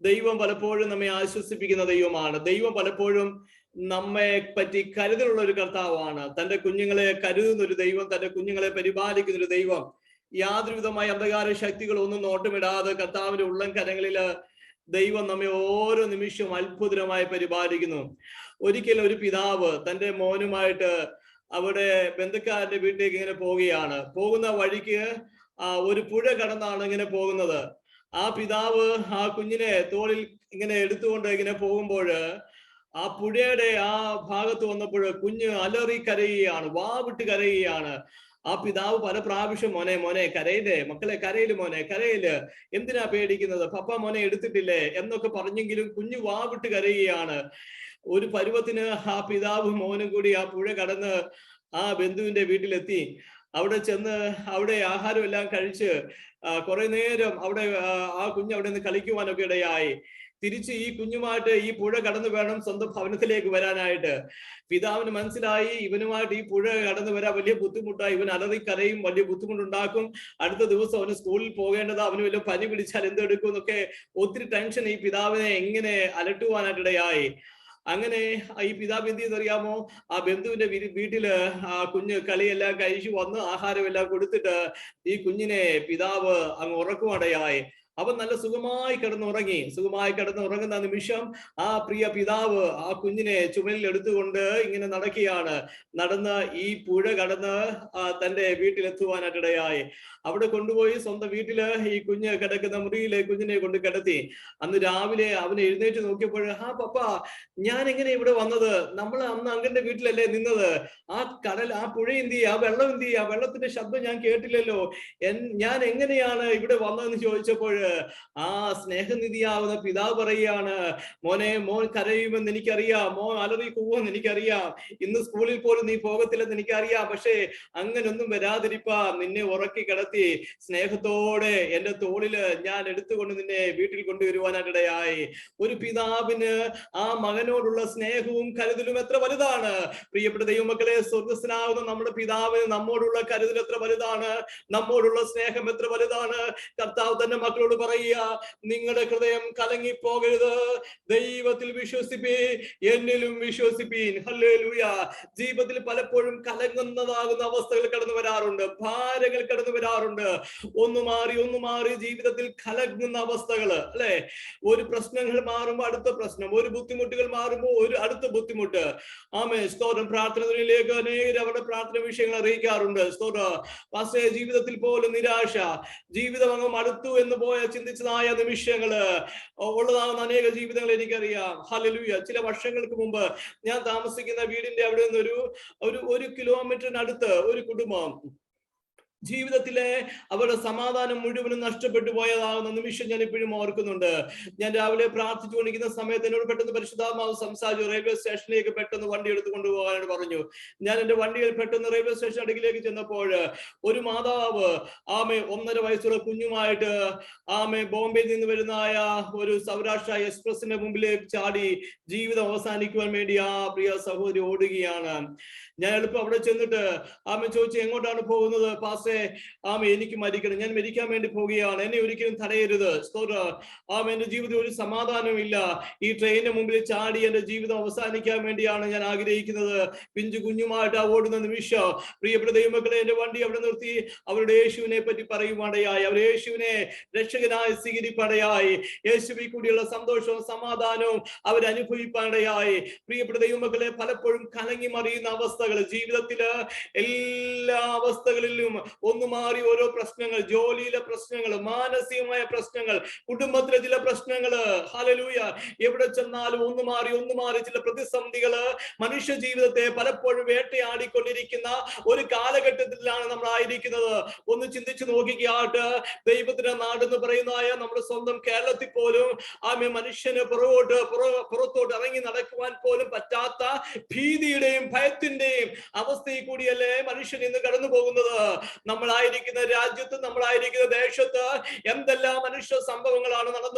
ദൈവം പലപ്പോഴും നമ്മെ ആശ്വസിപ്പിക്കുന്ന ദൈവമാണ്. ദൈവം പലപ്പോഴും നമ്മെ പറ്റി കരുതലുള്ള ഒരു കർത്താവാണ്. തന്റെ കുഞ്ഞുങ്ങളെ കരുതുന്ന ഒരു ദൈവം, തന്റെ കുഞ്ഞുങ്ങളെ പരിപാലിക്കുന്ന ഒരു ദൈവം. യാതൊരുവിധമായ അന്ധകാര ശക്തികളൊന്നും നോട്ടമിടാതെ കർത്താവിന്റെ ഉള്ളം കരങ്ങളില് ദൈവം നമ്മെ ഓരോ നിമിഷവും അത്ഭുതമായി പരിപാലിക്കുന്നു. ഒരിക്കൽ ഒരു പിതാവ് തന്റെ മോനുമായിട്ട് അവിടെ ബന്ധുക്കാരന്റെ വീട്ടിലേക്ക് ഇങ്ങനെ പോവുകയാണ്. പോകുന്ന വഴിക്ക് ഒരു പുഴ കടന്നാണ് ഇങ്ങനെ പോകുന്നത്. ആ പിതാവ് ആ കുഞ്ഞിനെ തോളിൽ ഇങ്ങനെ എടുത്തുകൊണ്ട് ഇങ്ങനെ പോകുമ്പോൾ ആ പുഴയുടെ ആ ഭാഗത്ത് വന്നപ്പോൾ കുഞ്ഞ് അലറി കരയുകയാണ്, വാവിട്ട് കരയുകയാണ്. ആ പിതാവ് പല പ്രാവശ്യം മോനെ കരയില്ലേ, മക്കളെ കരയില് മോനെ കരയില്, എന്തിനാ പേടിക്കുന്നത്, പപ്പ മോനെ എടുത്തിട്ടില്ലേ എന്നൊക്കെ പറഞ്ഞെങ്കിലും കുഞ്ഞു വാവിട്ട് കരയുകയാണ്. ഒരു പരുവത്തിന് ആ പിതാവ് മോനും കൂടി ആ പുഴ കടന്ന് ആ ബന്ധുവിന്റെ വീട്ടിലെത്തി. അവിടെ ചെന്ന് അവിടെ ആഹാരം എല്ലാം കഴിച്ച് കുറെ നേരം അവിടെ ആ കുഞ്ഞ് അവിടെ നിന്ന് കളിക്കുവാനൊക്കെ ഇടയായി. തിരിച്ച് ഈ കുഞ്ഞുമായിട്ട് ഈ പുഴ കടന്നു വേണം സ്വന്തം ഭവനത്തിലേക്ക് വരാനായിട്ട്. പിതാവിന് മനസ്സിലായി ഇവനുമായിട്ട് ഈ പുഴ കടന്നു വരാൻ വലിയ ബുദ്ധിമുട്ടായി, ഇവൻ അലറിക്കരയും, വലിയ ബുദ്ധിമുട്ടുണ്ടാക്കും, അടുത്ത ദിവസം അവന് സ്കൂളിൽ പോകേണ്ടത്, അവന് വല്ല പനി പിടിച്ചാൽ എന്തെടുക്കും എന്നൊക്കെ ഒത്തിരി ടെൻഷൻ ഈ പിതാവിനെ എങ്ങനെ അലട്ടുവാനായിട്ടിടയായി. അങ്ങനെ ഈ പിതാവ് എന്ത് ചെയ്തറിയാമോ, ആ ബന്ധുവിന്റെ വീട്ടില് ആ കുഞ്ഞ് കളിയെല്ലാം കഴിച്ചു വന്ന് ആഹാരം എല്ലാം കൊടുത്തിട്ട് ഈ കുഞ്ഞിനെ പിതാവ് അങ്ങ് ഉറക്കുവാടയായി. അവൻ നല്ല സുഖമായി കിടന്നുറങ്ങുന്ന നിമിഷം ആ പ്രിയ പിതാവ് ആ കുഞ്ഞിനെ ചുമലിൽ എടുത്തുകൊണ്ട് ഇങ്ങനെ നടന്ന് ഈ പുഴ കടന്ന് തന്റെ വീട്ടിലെത്തുവാനായിട്ടിടയായി. അവിടെ കൊണ്ടുപോയി സ്വന്തം വീട്ടില് ഈ കുഞ്ഞ് കിടക്കുന്ന മുറിയിലെ കുഞ്ഞിനെ കൊണ്ട് കിടത്തി. അന്ന് രാവിലെ അവൻ എഴുന്നേറ്റ് നോക്കിയപ്പോൾ, പപ്പ ഞാൻ എങ്ങനെ ഇവിടെ വന്നത്, നമ്മൾ അന്ന് അങ്കന്റെ വീട്ടിലല്ലേ നിന്നത്, ആ പുഴ എന്ത് ചെയ്യാ, ആ വെള്ളം എന്ത് ചെയ്യാ, വെള്ളത്തിന്റെ ശബ്ദം ഞാൻ കേട്ടില്ലല്ലോ, ഞാൻ എങ്ങനെയാണ് ഇവിടെ വന്നതെന്ന് ചോദിച്ചപ്പോൾ ആ സ്നേഹനിധിയാവുന്ന പിതാവ് പറയുകയാണ്, മോൻ കരയുമെന്ന് എനിക്കറിയാം, മോൻ അലറി കൂവെന്ന് എനിക്കറിയാം, ഇന്ന് സ്കൂളിൽ പോലും നീ പോകത്തില്ലെന്ന് എനിക്കറിയാം, പക്ഷേ അങ്ങനൊന്നും വരാതിരിപ്പാ നിന്നെ ഉറക്കി കിടത്തി സ്നേഹത്തോടെ എന്റെ തോളില് ഞാൻ എടുത്തുകൊണ്ട് നിന്നെ വീട്ടിൽ കൊണ്ടുവരുവാനായിട്ടിടയായി. ഒരു പിതാവിന് ആ മകനോടുള്ള സ്നേഹവും കരുതലും എത്ര വലുതാണ്. പ്രിയപ്പെട്ട ദൈവമക്കളെ, സ്വർഗസ്ഥനാവുന്ന നമ്മുടെ പിതാവിന് നമ്മോടുള്ള കരുതൽ എത്ര വലുതാണ്, നമ്മോടുള്ള സ്നേഹം എത്ര വലുതാണ്. കർത്താവ് തന്റെ മക്കളോട് ദൈവത്തോട് പറയുക, നിങ്ങളുടെ ഹൃദയം കലങ്ങിപ്പോകരുത്, ദൈവത്തിൽ വിശ്വസിപ്പീ, എന്നിലും വിശ്വസിപ്പീൻ. ഹല്ലേലൂയ. ജീവിതത്തിൽ പലപ്പോഴും കലങ്ങുന്നതാകുന്ന അവസ്ഥകൾ കടന്നു വരാറുണ്ട്, ഭാരങ്ങൾ കടന്നു വരാറുണ്ട്. ഒന്ന് മാറി ജീവിതത്തിൽ കലങ്ങുന്ന അവസ്ഥകള് അല്ലെ. ഒരു പ്രശ്നങ്ങൾ മാറുമ്പോൾ അടുത്ത പ്രശ്നം, ഒരു ബുദ്ധിമുട്ടുകൾ മാറുമ്പോൾ ഒരു അടുത്ത ബുദ്ധിമുട്ട്. ആമേൻ. സ്തോത്രം. പ്രാർത്ഥനയിലേക്ക് അനേകർ അവരുടെ പ്രാർത്ഥന വിഷയങ്ങൾ അറിയിക്കാറുണ്ട്. സ്തോത്രം. പക്ഷേ ജീവിതത്തിൽ പോലും നിരാശ, ജീവിതം അങ്ങ് മടുത്തു എന്ന് പോയ ചിന്തിച്ചതായ നിമിഷങ്ങള് ഉള്ളതാകുന്ന അനേക ജീവിതങ്ങൾ എനിക്കറിയാം. ഹല്ലേലൂയ. ചില വർഷങ്ങൾക്ക് മുമ്പ് ഞാൻ താമസിക്കുന്ന വീടിന്റെ അവിടെ നിന്ന് ഒരു കിലോമീറ്ററിനടുത്ത് ഒരു കുടുംബം ജീവിതത്തിലെ അവരുടെ സമാധാനം മുഴുവനും നഷ്ടപ്പെട്ടു പോയതാകുന്ന നിമിഷം ഞാൻ ഇപ്പോഴും ഓർക്കുന്നുണ്ട്. ഞാൻ രാവിലെ പ്രാർത്ഥിച്ചുകൊണ്ടിരിക്കുന്ന സമയത്ത് എന്നോട് പെട്ടെന്ന് പരിശുദ്ധാത്മാവ് സംസാരിച്ചു. റെയിൽവേ സ്റ്റേഷനിലേക്ക് പെട്ടെന്ന് വണ്ടി എടുത്തു കൊണ്ടുപോകാനായിട്ട് പറഞ്ഞു. ഞാൻ എന്റെ വണ്ടിയിൽ പെട്ടെന്ന് റെയിൽവേ സ്റ്റേഷൻ അടുക്കിലേക്ക് ചെന്നപ്പോൾ ഒരു മാതാവ് ആമെ 1.5 വയസ്സുള്ള കുഞ്ഞുമായിട്ട് ബോംബെയിൽ നിന്ന് വരുന്നതായ ഒരു സൗരാഷ്ട്ര എക്സ്പ്രസിന്റെ മുമ്പിലേക്ക് ചാടി ജീവിതം അവസാനിക്കുവാൻ വേണ്ടി ആ പ്രിയ സഹോദരി ഓടുകയാണ്. ഞാൻ എളുപ്പം അവിടെ ചെന്നിട്ട് ചോദിച്ചു, എങ്ങോട്ടാണ് പോകുന്നത്? പാസ്റ്റേ, എനിക്ക് മരിക്കണം, ഞാൻ മരിക്കാൻ വേണ്ടി പോവുകയാണ്, എന്നെ ഒരിക്കലും തടയരുത്. എന്റെ ജീവിതത്തിൽ ഒരു സമാധാനമില്ല, ഈ ട്രെയിനിന് മുമ്പിൽ ചാടി എന്റെ ജീവിതം അവസാനിക്കാൻ വേണ്ടിയാണ് ഞാൻ ആഗ്രഹിക്കുന്നത്. പിഞ്ചു കുഞ്ഞുമായിട്ട് ഓടുന്ന നിമിഷം പ്രിയപ്പെട്ട ദൈവമക്കളെ, എന്റെ വണ്ടി അവിടെ നിർത്തി അവരുടെ യേശുവിനെ പറ്റി പറയുവാടയായി, അവർ യേശുവിനെ രക്ഷകനായി സ്വീകരിപ്പാടയായി, യേശുവിൽ കൂടിയുള്ള സന്തോഷവും സമാധാനവും അവരനുഭവിപ്പാടയായി. പ്രിയപ്പെട്ട ദൈവമക്കളെ, പലപ്പോഴും കലങ്ങി മറിയുന്ന അവസ്ഥകൾ ജീവിതത്തില്, എല്ലാ അവസ്ഥകളിലും ഒന്ന് മാറി ഓരോ പ്രശ്നങ്ങൾ, ജോലിയിലെ പ്രശ്നങ്ങൾ, മാനസികമായ പ്രശ്നങ്ങൾ, കുടുംബത്തിലെ ചില പ്രശ്നങ്ങള്, ഹല്ലേലൂയ, എവിടെ ചെന്നാലും ഒന്ന് മാറി ചില പ്രതിസന്ധികള് മനുഷ്യ ജീവിതത്തെ പലപ്പോഴും വേട്ടയാടിക്കൊണ്ടിരിക്കുന്ന ഒരു കാലഘട്ടത്തിലാണ് നമ്മൾ ആയിരിക്കുന്നത്. ഒന്ന് ചിന്തിച്ചു നോക്കിക്കാട്ട്, ദൈവത്തിന്റെ നാടെന്ന് പറയുന്നതായ നമ്മുടെ സ്വന്തം കേരളത്തിൽ പോലും മനുഷ്യന് പുറത്തോട്ട് ഇറങ്ങി നടക്കുവാൻ പോലും പറ്റാത്ത ഭീതിയുടെയും ഭയത്തിന്റെയും അവസ്ഥയിൽ കൂടിയല്ലേ മനുഷ്യൻ ഇന്ന് കടന്നു പോകുന്നത്. നമ്മളായിരിക്കുന്ന രാജ്യത്ത്, നമ്മളായിരിക്കുന്ന ദേശത്ത് എന്തെല്ലാം മനുഷ്യ സംഭവങ്ങളാണ്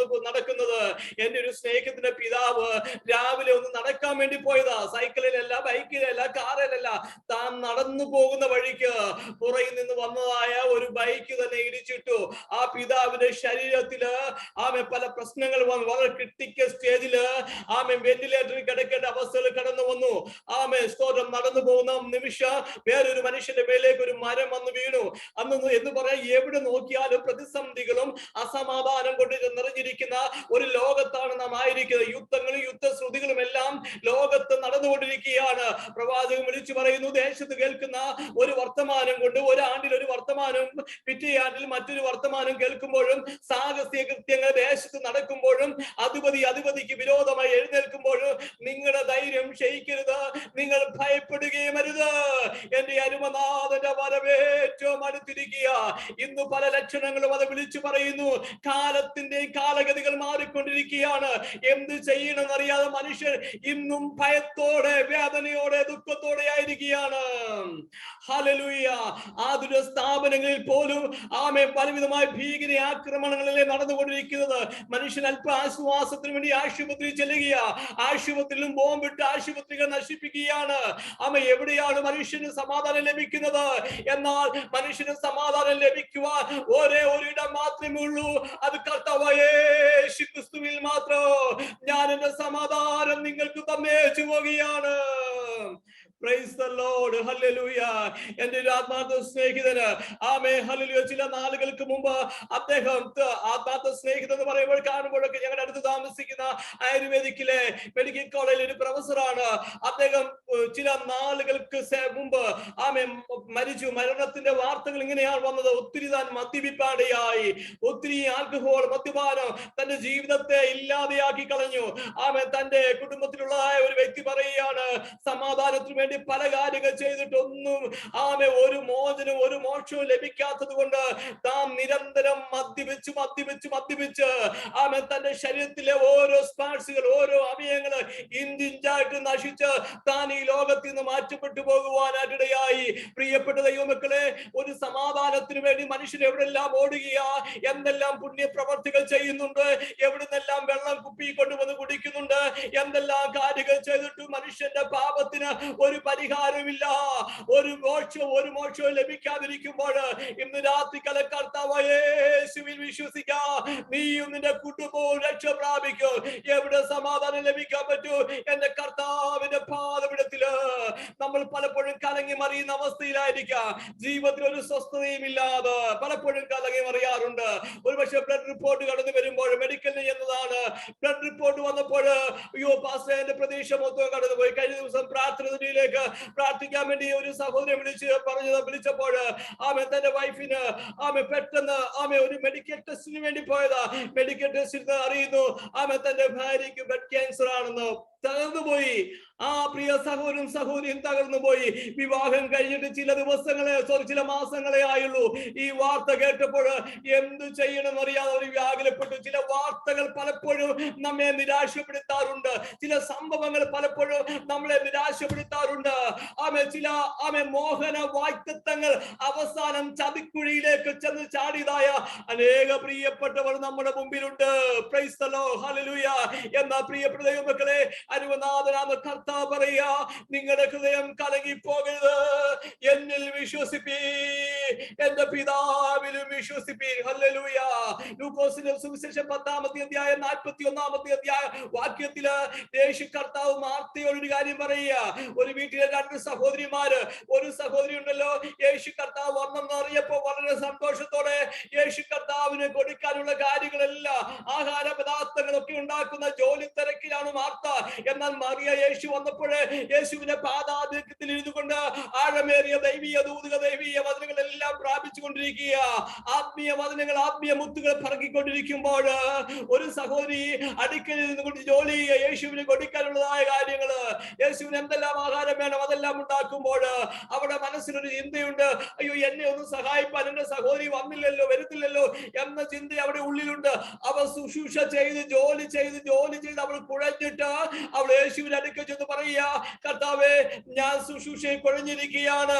നടക്കുന്നത്. എന്റെ ഒരു സ്നേഹത്തിന്റെ പിതാവ് രാവിലെ ഒന്ന് നടക്കാൻ വേണ്ടി പോയതാ. സൈക്കിളിലല്ല, ബൈക്കിലല്ല, കാറിലല്ല, താൻ നടന്നു പോകുന്ന വഴിക്ക് പുറയിൽ നിന്ന് വന്നതായ ഒരു ബൈക്ക് തന്നെ ഇടിച്ചിട്ടു. ആ പിതാവിന്റെ ശരീരത്തില് പല പ്രശ്നങ്ങൾ വന്നു. വളരെ ക്രിട്ടിക്കൽ സ്റ്റേജില് വെന്റിലേറ്ററിൽ കിടക്കേണ്ട അവസ്ഥകൾ കടന്നു വന്നു. സ്തോത്രം. നടന്നു പോകുന്ന നിമിഷം വേറൊരു മനുഷ്യന്റെ മേലേക്ക് ഒരു മരം വന്ന് വീണു. അന്ന് എന്ന് പറയാൻ എവിടെ നോക്കിയാലും പ്രതിസന്ധികളും അസമാധാനം കൊണ്ട് നിറഞ്ഞിരിക്കുന്ന ഒരു ലോകത്താണ് നാം ആയിരിക്കുന്നത്. യുദ്ധങ്ങളും യുദ്ധശ്രുതികളും എല്ലാം ലോകത്ത് നടന്നുകൊണ്ടിരിക്കുകയാണ്. പ്രവാചകൻ വിളിച്ചു പറയുന്നു, ദേശത്ത് കേൾക്കുന്ന ഒരു വർത്തമാനം കൊണ്ട് ഒരാണ്ടിൽ ഒരു വർത്തമാനം, പിറ്റേയാണ്ടിൽ മറ്റൊരു വർത്തമാനം കേൾക്കുമ്പോഴും, സാഹസിക കൃത്യങ്ങൾ ദേശത്ത് നടക്കുമ്പോഴും, അധിപതിക്ക് വിരോധമായി എഴുന്നേൽക്കുമ്പോഴും നിങ്ങളുടെ ധൈര്യം ക്ഷയിക്കരുത്, നിങ്ങൾ ഭയപ്പെടുകയും അരുത്. എന്റെ അരുമനാഥന്റെ വരവേറ്റവും അടുത്തിരിക്കുക. ഇന്ന് പല ലക്ഷണങ്ങളും അത് വിളിച്ചു പറയുന്നു. കാലത്തിന്റെയും കാലഗതികൾ മാറിക്കൊണ്ടിരിക്കുകയാണ്. എന്ത് ചെയ്യണമെന്നറിയാതെ മനുഷ്യർ ഇന്നും ഭയത്തോടെ, വേദനയോടെ, ദുഃഖത്തോടെ ആയിരിക്കുകയാണ്. ഹല്ലേലൂയ. ആതുര സ്ഥാപനങ്ങളിൽ പോലും പലവിധമായ ഭീകര ആക്രമണങ്ങളിലെ നടന്നുകൊണ്ടിരിക്കുന്നത്. മനുഷ്യൻ അല്പ ആശ്വാസത്തിന് വേണ്ടി ആശുപത്രി ചെല്ലുക, ആശുപത്രിയിലും ബോംബിട്ട് ആശുപത്രികൾ നശിപ്പിക്കുകയാണ്. എവിടെയാണ് മനുഷ്യന് സമാധാനം ലഭിക്കുന്നത്? എന്നാൽ മനുഷ്യന് സമാധാനം ലഭിക്കുവാൻ ഒരേ ഒരിടം മാത്രമേ ഉള്ളൂ, അത് കർത്താവായ യേശു ക്രിസ്തുവിൽ മാത്രം. ഞാൻ എന്റെ സമാധാനം നിങ്ങൾക്ക് തന്നേച്ചു പോവുകയാണ്. Praise the Lord. Hallelujah. എന്റെ ഒരു ആത്മാർത്ഥ സ്നേഹിതന് ഹല്ലേലൂയ. ചില നാളുകൾക്ക് മുമ്പ് അദ്ദേഹം ആത്മാർത്ഥ സ്നേഹിതൻ എന്ന് പറയുമ്പോൾ കാണുമ്പോഴൊക്കെ ഞങ്ങളുടെ അടുത്ത് താമസിക്കുന്ന ആയുർവേദിക്കിലെ മെഡിക്കൽ കോളേജിൽ ഒരു പ്രൊഫസറാണ്. അദ്ദേഹം ചില നാളുകൾക്ക് മുമ്പ് മരിച്ചു. മരണത്തിന്റെ വാർത്തകൾ ഇങ്ങനെയാണ് വന്നത്. ഒത്തിരി താൻ മദ്യപിപ്പാടെയായി, ഒത്തിരി ആൽക്കഹോൾ, മദ്യപാനം തന്റെ ജീവിതത്തെ ഇല്ലാതെയാക്കി കളഞ്ഞു. തന്റെ കുടുംബത്തിലുള്ളതായ ഒരു വ്യക്തി പറയുകയാണ്, സമാധാനത്തിന് വേണ്ടി പല കാര്യങ്ങൾ ചെയ്തിട്ടൊന്നും ഒരു മോചനം, ഒരു മോക്ഷവും ലഭിക്കാത്തത് കൊണ്ട് താൻ നിരന്തരം മദ്യപിച്ച് തന്റെ ശരീരത്തിലെ ഓരോ സ്പാർട്സുകൾ, ഓരോ അവയവങ്ങള് ഇഞ്ചിഞ്ചായിട്ട് നശിച്ച് താൻ ഈ ലോകത്തിൽ നിന്ന് മാറ്റപ്പെട്ടു പോകുവാനായിട്ടിടയായി. പ്രിയപ്പെട്ട ദൈവമക്കളെ, ഒരു സമാധാനത്തിന് വേണ്ടി മനുഷ്യൻ എവിടെല്ലാം ഓടുകയാ, എന്തെല്ലാം പുണ്യപ്രവർത്തികൾ ചെയ്യുന്നുണ്ട്, എവിടുന്നെല്ലാം വെള്ളം കുപ്പി കൊണ്ടുവന്ന് കുടിക്കുന്നുണ്ട്, എന്തെല്ലാം കാര്യങ്ങൾ ചെയ്തിട്ട് മനുഷ്യന്റെ പാപത്തിന് ഒരു പരിഹാരമില്ല, ഒരു മോക്ഷവും ലഭിക്കാതിരിക്കുമ്പോൾ ഇന്ന് രാത്രികാല കർത്താവായ യേശുവിൽ വിശ്വസിക്കുക. നീയും നിന്റെ കുടുംബവും രക്ഷ പ്രാപിക്കും. എവിടെ സമാധാനം ലഭിക്കാൻ പറ്റൂ? എന്റെ കർത്താവിന്റെ പാദപീഠത്തില്. നമ്മൾ പലപ്പോഴും കലങ്ങി മറിയുന്ന അവസ്ഥയിലായിരിക്കാം. ജീവിതത്തിൽ ഒരു സ്വസ്ഥതയും ഇല്ലാതെ പലപ്പോഴും കലങ്ങി മറിയാറുണ്ട്. ഒരുപക്ഷെ ബ്ലഡ് റിപ്പോർട്ട് കടന്നു വരുമ്പോൾ മെഡിക്കലിന് എന്നതാണ്. ബ്ലഡ് റിപ്പോർട്ട് വന്നപ്പോൾ അയ്യോ പാസ്റ്റർ, എന്റെ പ്രതീക്ഷ മൊത്തം കടന്നുപോയി. കഴിഞ്ഞ ദിവസം പ്രാർത്ഥനയിലേക്ക് പ്രാർത്ഥിക്കാൻ വേണ്ടി ഒരു സഹോദരൻ വിളിച്ചപ്പോൾ തന്റെ വൈഫിന് പെട്ടെന്ന് ഒരു മെഡിക്കൽ ടെസ്റ്റിന് വേണ്ടി പോയതാ. മെഡിക്കൽ ടെസ്റ്റിൽ അറിയുന്നു തന്റെ ഭാര്യയ്ക്ക് ബ്ലഡ് ക്യാൻസർ ആണെന്ന്. തകർന്നുപോയി. ആ പ്രിയ സഹോദരിയും തകർന്നുപോയി. വിവാഹം കഴിഞ്ഞിട്ട് ചില മാസങ്ങളെ ആയുള്ളൂ. ഈ വാർത്ത കേട്ടപ്പോൾ എന്തു ചെയ്യണം അറിയാതെ അവർ വ്യാകുലപ്പെട്ടു. ചില വാർത്തകൾ പലപ്പോഴും നമ്മെ നിരാശപ്പെടുത്താറുണ്ട്. ചില സംഭവങ്ങൾ പലപ്പോഴും നമ്മളെ നിരാശപ്പെടുത്താറുണ്ട്. ചില മോഹന വാഗ്ദത്തങ്ങൾ അവസാനം ചതിക്കുഴിയിലേക്ക് ചെന്ന് ചാടിയതായ അനേക പ്രിയപ്പെട്ടവർ നമ്മുടെ മുമ്പിലുണ്ട്. Price the Lord, hallelujah. എന്നാ പ്രിയപ്പെട്ട ദൈവമക്കളെ, അരുവനാഥനാമ കർത്താവ് പറയാ, നിങ്ങളുടെ ഹൃദയം കലങ്ങി പോകരുത്. എന്നിൽ വിശ്വസിപ്പീ, എന്റെ പിതാവിലും വിശ്വസിപ്പീ. ഹല്ലേലൂയ. ലൂക്കോസിന്റെ സുവിശേഷം 10-ാമത്തെ അധ്യായം 41-ാമത്തെ അധ്യായ വാക്യത്തില് യേശു കർത്താവ് മാർത്തയോട് ഒരു കാര്യം പറയുക. ഒരു വീട്ടിലെ 2 സഹോദരിമാര്, ഒരു സഹോദരി ഉണ്ടല്ലോ, യേശു കർത്താവ് വന്നെന്ന് അറിയപ്പോ വളരെ സന്തോഷത്തോടെ യേശു കർത്താവിന് കൊടുക്കാനുള്ള കാര്യങ്ങളെല്ലാം, ആഹാര പദാർത്ഥങ്ങളൊക്കെ ഉണ്ടാക്കുന്ന ജോലി തിരക്കിലാണ് മാർത്ത. എന്നാൽ മറിയ യേശു വന്നപ്പോഴേ യേശുവിന്റെ പാദാതിഥ്യത്തിൽ ഇരുന്നുകൊണ്ട് ആഴമേറിയ ദൈവീയ ദൂതുക, ദൈവീയ വചനങ്ങളെല്ലാം പ്രാപിച്ചുകൊണ്ടിരിക്കുക. ആത്മീയ വചനങ്ങൾ, ആത്മീയ മുത്തുകൾ പറക്കിക്കൊണ്ടിരിക്കുമ്പോൾ ഒരു സഹോദരി അടുക്കൽ നിന്നുകൊണ്ട് ജോലി യേശുവിന് കൊടുക്കാനുള്ളതായ കാര്യങ്ങള്, യേശുവിന് എന്തെല്ലാം ആഹാരം വേണം അതെല്ലാം ഉണ്ടാക്കുമ്പോൾ അവിടെ മനസ്സിലൊരു ചിന്തയുണ്ട്. അയ്യോ, എന്നെ ഒന്ന് സഹായിപ്പാൻ എന്റെ സഹോദരി വരുന്നില്ലല്ലോ എന്ന ചിന്ത അവിടെ ഉള്ളിലുണ്ട്. അവൾ ശുശ്രൂഷ ചെയ്ത് ജോലി ചെയ്ത് അവൾ കുഴഞ്ഞിട്ട് അവൾ യേശുവിന്റെ അടുക്കൽ ചെന്ന് പറയുക, കർത്താവേ, ഞാൻ ശുശ്രൂഷയിൽ കുഴഞ്ഞിരിക്കുകയാണ്.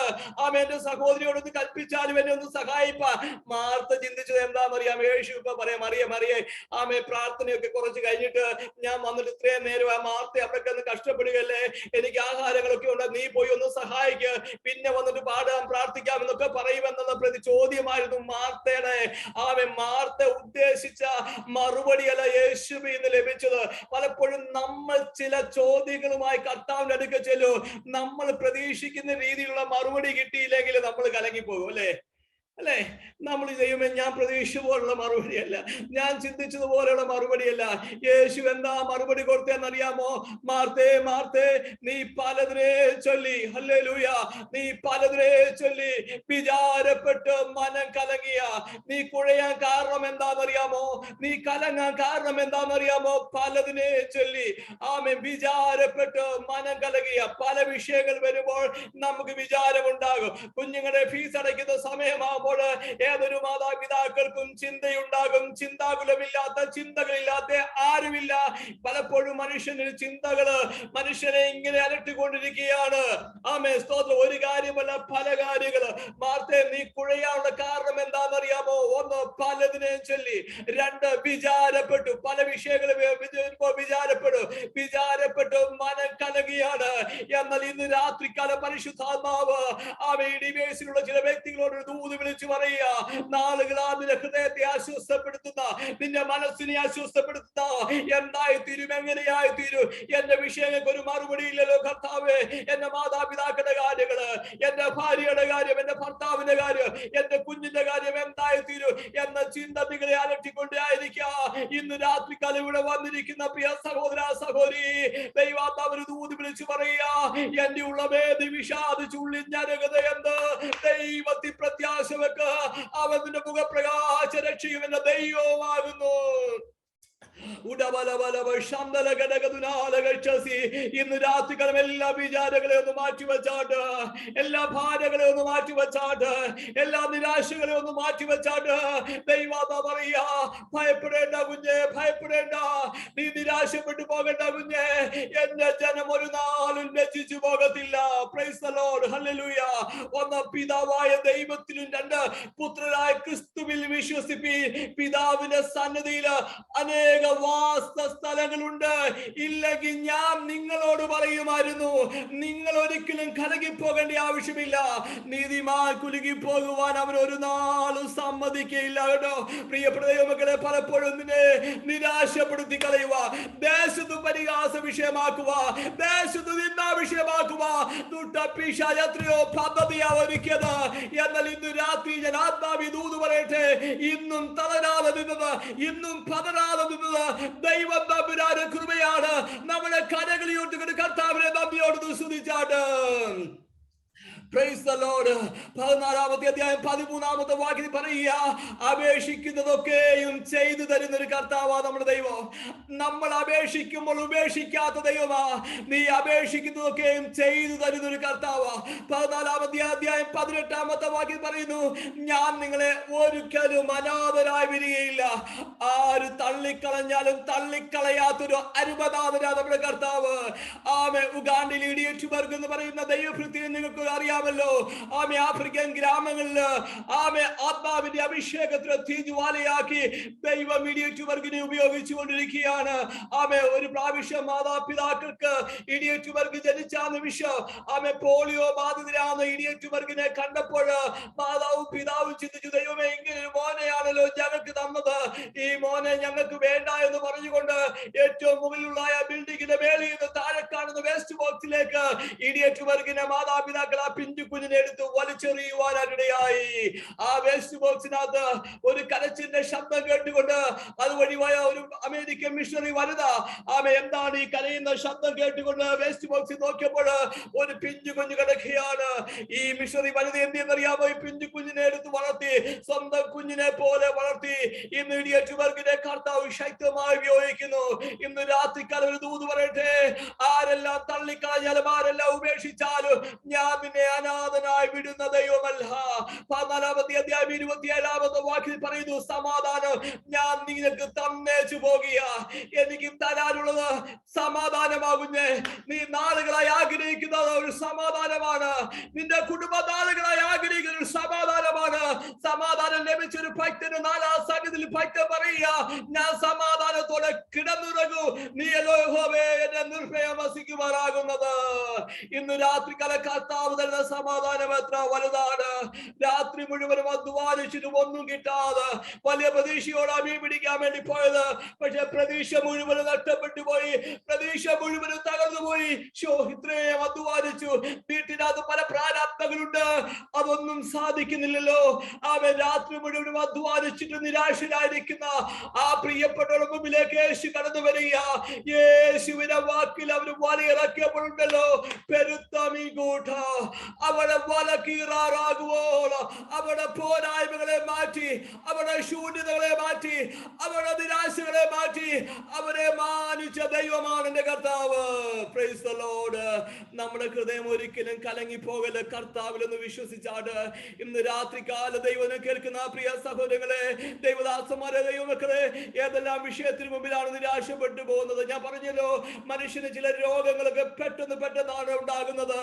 എന്റെ സഹോദരിയോടൊന്ന് കൽപ്പിച്ചാലും എന്നെ ഒന്ന് സഹായിപ്പാൻ. മാർത്ത ചിന്തിച്ചത് എന്താണെന്നറിയാം? യേശു ഇപ്പൊ പറയാം, മറിയേ പ്രാർത്ഥനയൊക്കെ കുറച്ച് കഴിഞ്ഞിട്ട് ഞാൻ വന്നിട്ട് ഇത്രയും നേരം മാർത്ത അവിടെ ഒന്ന് കഷ്ടപ്പെടുകയല്ലേ, എനിക്ക് ആഹാരങ്ങളൊക്കെ ഉണ്ട്, നീ പോയി ഒന്ന് സഹായിക്ക്, പിന്നെ വന്നിട്ട് പാടാം പ്രാർത്ഥിക്കാം എന്നൊക്കെ പറയുമെന്നുള്ള പ്രതി ചോദ്യമായിരുന്നു മാർത്തയുടെ. മാർത്ത ഉദ്ദേശിച്ച മറുപടിയല്ല യേശുവിൽ നിന്ന് ലഭിച്ചത്. പലപ്പോഴും നമ്മൾ ചില ചോദ്യങ്ങളുമായി കർത്താവിന്റെ അടുക്കൽ ചെല്ലും. നമ്മൾ പ്രതീക്ഷിക്കുന്ന രീതിയിലുള്ള മറുപടി കിട്ടിയില്ലെങ്കിൽ നമ്മൾ കലങ്ങിപ്പോകും. അല്ലേ? നമ്മൾ ചെയ്യുമ്പോൾ ഞാൻ പ്രതീക്ഷിച്ച പോലുള്ള മറുപടിയല്ല, ഞാൻ ചിന്തിച്ചതുപോലെയുള്ള മറുപടിയല്ല. യേശു എന്താ മറുപടി കൊടുത്തതെന്നറിയാമോ? മാർത്തേ, നീ പലതിനെ ചൊല്ലി, ഹല്ലേലൂയ, നീ പലതിനെ ചൊല്ലി വിചാരപ്പെട്ട് മനം കലങ്ങിയ. നീ കുഴയാൻ കാരണം എന്താണെന്നറിയാമോ? നീ കലങ്ങാൻ കാരണം എന്താണെന്നറിയാമോ? പലതിനെ ചൊല്ലി വിചാരപ്പെട്ട് മനം കലങ്ങിയ. പല വിഷയങ്ങൾ വരുമ്പോൾ നമുക്ക് വിചാരമുണ്ടാകും. കുഞ്ഞുങ്ങളുടെ ഫീസ് അടയ്ക്കുന്ന സമയമാകുമ്പോൾ ഏതൊരു മാതാപിതാക്കൾക്കും ചിന്തയുണ്ടാകും. ചിന്തകളില്ലാത്ത ആരുമില്ല. പലപ്പോഴും മനുഷ്യന് ചിന്തകള് മനുഷ്യനെ ഇങ്ങനെ അലട്ടിക്കൊണ്ടിരിക്കുകയാണ്. സ്തോത്രം. ഒരു കാര്യമല്ല, പല കാര്യങ്ങള്. മാർത്തേ, നീ കുഴയാനുള്ള കാരണം എന്താണെന്നറിയാമോ? 1, പലതിനെ ചൊല്ലി. 2, വിചാരപ്പെട്ടു. പല വിഷയങ്ങളും വിചാരപ്പെട്ടു മനം കലകിയാണ്. എന്നാൽ ഇന്ന് രാത്രികാല പരിശുദ്ധാത്മാവ് ഡിവൈസിലുള്ള ചില വ്യക്തികളോട് ദൂത് വിളിച്ചു പറയുക, നാളുകളാ നിന്റെ ഹൃദയത്തെ ആശ്വസ്തപ്പെടുത്തുന്ന, നിന്റെ മനസ്സിനെ ആശ്വസ്തപ്പെടുത്തുന്ന എന്തായി തീരും, എങ്ങനെയായി തീരും? എന്റെ വിഷയങ്ങൾക്ക് ഒരു മറുപടി ഇല്ലല്ലോ കർത്താവേ. എന്റെ മാതാപിതാക്കളുടെ കാര്യങ്ങള്, എന്റെ ഭാര്യയുടെ കാര്യം, എന്റെ ഭർത്താവിന്റെ കാര്യം, എന്റെ കുഞ്ഞിന്റെ കാര്യം എന്തായി തീരും എന്ന ചിന്ത നിങ്ങളെ അലട്ടിക്കൊണ്ടായിരിക്കുക. ഇന്ന് രാത്രിക്കാലം ഇവിടെ വന്നിരിക്കുന്ന പ്രിയ സഹോദര സഹോദരി, ദൈവാത്മാവ് ദൂത് വിളിച്ചു പറയുക, എന്റെ ഉള്ളമേ നീ വിഷാദിച്ചു ഉള്ളിഞ്ഞരകത എന്ന് ദൈവത്തിൽ പ്രത്യാശ വെക്ക്. അവന്റെ മുഖപ്രകാശ രക്ഷയുമെന്ന ദൈവമാകുന്നു. ഇന്ന് രാത്രികാലം എല്ലാ വിചാരങ്ങളെ ഒന്ന് മാറ്റിവെച്ചാട്ട്, എല്ലാ ഭാരങ്ങളെ ഒന്ന് മാറ്റിവെച്ചാട്ട്, എല്ലാ നിരാശകളെ ഒന്ന് മാറ്റിവെച്ചാട്ട് ദൈവാത്മാ പറയാ, ഭയപ്പെടേണ്ട കുഞ്ഞെ, ഭയപ്പെടേണ്ട, നീ നിരാശപ്പെട്ടു പോകേണ്ട കുഞ്ഞെ. എന്റെ ജനം ഒരു നാളും ലജ്ജിച്ചു പോകത്തില്ല. Price the Lord, hallelujah. 1, പിതാവായ ദൈവത്തിലും 2, പുത്രനായ ക്രിസ്തുവിൽ വിശ്വസിപ്പീൻ. പിതാവിന്റെ സന്നിധിയിൽ അനേക വാസ സ്ഥലങ്ങളുണ്ട്. ഇല്ലെങ്കിൽ ഞാൻ നിങ്ങളോട് പറയുമായിരുന്നു, നിങ്ങൾ ഒരിക്കലും കലകിപ്പോകേണ്ട ആവശ്യമില്ല. നീതിമാൻ കുലുങ്ങിപ്പോകുവാൻ അവൻ ഒരു നാളും സമ്മതിക്കയില്ല കേട്ടോ. പ്രിയപ്പെട്ട ദൈവമക്കളെ, പലപ്പോഴും നിന്നെ നിരാശപ്പെടുത്തി കളയുക, ദേശത്ത് പരിഹാസ വിഷയമാക്കുക, ദേശത്ത് നിന്നാ വിഷയമാക്കുക പിശാച് എത്രയോ പദ്ധതിയാ ഒരുക്കിയത്. എന്നാൽ ഇന്ന് രാത്രി ഞാൻ ആത്മാവി ദൂത് പറയട്ടെ, ഇന്നും തളരാതെ നിന്നത്, ഇന്നും പതരാതെ നിന്നത് ദൈവം തമ്പുരാന്റെ കൃപയാണ്. നമ്മുടെ കരകളിയോട്ട് കർത്താവിനെ നന്ദിയോട് സ്തുതിച്ചാട്ട്. Praise the Lord. 14-ാമത്തെ അധ്യായം 13-ാമത്തെ വാക്യത്തിൽ പറയുക, അപേക്ഷിക്കുന്നതൊക്കെയും ചെയ്തു തരുന്ന ഒരു കർത്താവാ നമ്മുടെ ദൈവം. നമ്മൾ അപേക്ഷിക്കുമ്പോൾ ഉപേക്ഷിക്കാത്ത ദൈവമാ. നീ അപേക്ഷിക്കുന്നതൊക്കെയും ചെയ്തു തരുന്ന ഒരു കർത്താവാ. 14-ാമത്തെ അധ്യായം 18-ാമത്തെ വാക്യത്തിൽ പറയുന്നു, ഞാൻ നിങ്ങളെ ഒരിക്കലും അനാഥരായി വരികയില്ല. ആര് തള്ളിക്കളഞ്ഞാലും തള്ളിക്കളയാത്തൊരു അരുമനാഥനാ നമ്മുടെ കർത്താവ്. ആമേ. ഉഗാണ്ടയിൽ ഇഡിയറ്റുബർഗ് എന്ന് പറയുന്ന ദൈവഭൃത്തിയെ നിങ്ങൾക്ക് അറിയാമല്ലോ. ആമേ. ആഫ്രിക്കൻ ഗ്രാമങ്ങളിൽ ആമേ ആത്മാവിന്റെ അഭിഷേകത്തിന് തീജ്വാലയാക്കി ദൈവം ഇഡിയറ്റുബർഗിനെ ഉപയോഗിച്ചു കൊണ്ടിരിക്കുകയാണ്. ആമേ. ഒരു പ്രാവശ്യം മാതാപിതാക്കൾക്ക് ഇഡിയറ്റുബർഗ് ജനിച്ച നിമിഷം ആമേ പോളിയോ ബാധിതരാണ് ഇഡിയറ്റുബർഗിനെ കണ്ടപ്പോൾ മാതാവും പിതാവും ചിന്തിച്ചു, ദൈവമേ, ഇങ്ങനെ ഒരു മോനെയാണല്ലോ ഞങ്ങൾക്ക് തന്നത്, ഈ മോനെ ഞങ്ങൾക്ക് വേണ്ട എന്ന് പറഞ്ഞുകൊണ്ട് ഏറ്റവും മുകളിലുള്ള ബിൽഡിങ്ങിന്റെ മേളിൽ നിന്ന് താഴെ കാണുന്ന വേസ്റ്റ് ബോക്സിലേക്ക് ഇഡിയറ്റുബർഗിനെ മാതാപിതാക്കൾ ആ പിഞ്ചു കുഞ്ഞിനെ എടുത്ത് വലിച്ചെറിയുവാനിടയായി. ആ വേസ്റ്റ് ബോക്സിനകത്ത് ഒരു കരച്ചിന്റെ ശബ്ദം കേട്ടുകൊണ്ട് അതുവഴി പോയ ഒരു അമേരിക്കൻ മിഷണറി വനിത ആമ എന്താണ് ഈ കരയുന്ന ശബ്ദം കേട്ടുകൊണ്ട് വേസ്റ്റ് ബോക്സിൽ നോക്കിയപ്പോൾ ഒരു പിഞ്ചു കുഞ്ഞ് കിടക്കുകയാണ്. ഈ മിഷണറി വനിത എന്തെന്നറിയാമോ? ഈ പിഞ്ചു കുഞ്ഞിനെ എടുത്ത് വളർത്തി, സ്വന്തം കുഞ്ഞിനെ പോലെ വളർത്തി. ഇന്ന് ഇഡിയറ്റുബർഗിനെ കർത്താവ് ശക്തമായി ഉപയോഗിക്കുന്നു. ഇന്ന് രാത്രിക്കാലം ഒരു ദൂത് പറയട്ടെ, ആരെല്ലാം തള്ളിക്കളഞ്ഞാലും ആരെല്ലാം ഉപേക്ഷിച്ചാലും ഞാൻ നിന്നെ അനാഥനായി വിടുന്ന ദൈവമല്ല. 14-ാമത്തെ അധ്യായം 27-ാമത്തെ വാക്യത്തിൽ പറയുന്നു, സമാധാനം ഞാൻ നിനക്ക് തന്നേച്ചു പോകുക. എനിക്ക് തരാനുള്ളത് സമാധാനമാകുന്നേ. നീ നാളുകളായി ആഗ്രഹിക്കുന്നത് ഒരു സമാധാനമാണ്. നിന്റെ കുടുംബ നാളുകളായി ആഗ്രഹിക്കുന്ന ഒരു സമാധാനമാണ്. സമാധാനം ലഭിച്ച ഒരു ഭക്തന് 4-ാം സംഗീതത്തിൽ ഭക്തൻ പറയുക, ഞാൻ സമാധാനത്തോടെ കിടന്നുറങ്ങൂ, നീ യഹോവേ എന്നെ നിർഭയം വസിക്കുമാറാകുന്നത്. ഇന്ന് രാത്രികാല കർത്താവ് തരുന്ന സമാധാനം എത്ര വലുതാണ്. രാത്രി മുഴുവനും അധ്വാനിച്ചിട്ടും ഒന്നും കിട്ടാതെ വലിയ പ്രതീക്ഷയോടെ മീൻ പിടിക്കാൻ വേണ്ടി പോയത്, പക്ഷെ പ്രതീക്ഷ മുഴുവനും നഷ്ടപ്പെട്ടു പോയി, പ്രതീക്ഷ മുഴുവനും തകർന്നു പോയി. ഇത്രയും അധ്വാനിച്ചു, വീട്ടിനകത്ത് പല പ്രാരാബ്ധങ്ങളുണ്ട്, അതൊന്നും സാധിക്കുന്നില്ലല്ലോ. അവൻ രാത്രി മുഴുവനും അധ്വാനിച്ചിട്ട് നിരാശരായിരിക്കുന്ന ആ പ്രിയപ്പെട്ടവരുടെ മുമ്പിലേക്ക് യേശു കടന്നു വരിക. യേശുവിന്റെ വാക്കിൽ അവർ വലയിറക്കിയപ്പോഴുണ്ടല്ലോ, പെരുത്ത മീൻകൂട്ട അവിടെ വല കീറാറാകുവോളോ അവിടെ പോരായ്മകളെ മാറ്റി, അവിടെ ശൂന്യതകളെ മാറ്റി, അവിടെ നിരാശകളെ മാറ്റി അവരെ മാനിച്ച ദൈവമാണ് എന്റെ കർത്താവ്. Price the Lord. നമ്മുടെ ഹൃദയം ഒരിക്കലും കലങ്ങി പോകല്, കർത്താവിലെന്ന് വിശ്വസിച്ചാണ്. ഇന്ന് രാത്രികാല ദൈവനെ കേൾക്കുന്ന പ്രിയ സഹോദരങ്ങളെ, ദൈവദാസന്മാരെ, ദൈവമക്കളെ, ഏതെല്ലാം വിഷയത്തിന് മുമ്പിലാണ് നിരാശപ്പെട്ടു പോകുന്നത്? ഞാൻ പറഞ്ഞല്ലോ, മനുഷ്യന് ചില രോഗങ്ങളൊക്കെ പെട്ടെന്നാണ് ഉണ്ടാകുന്നത്.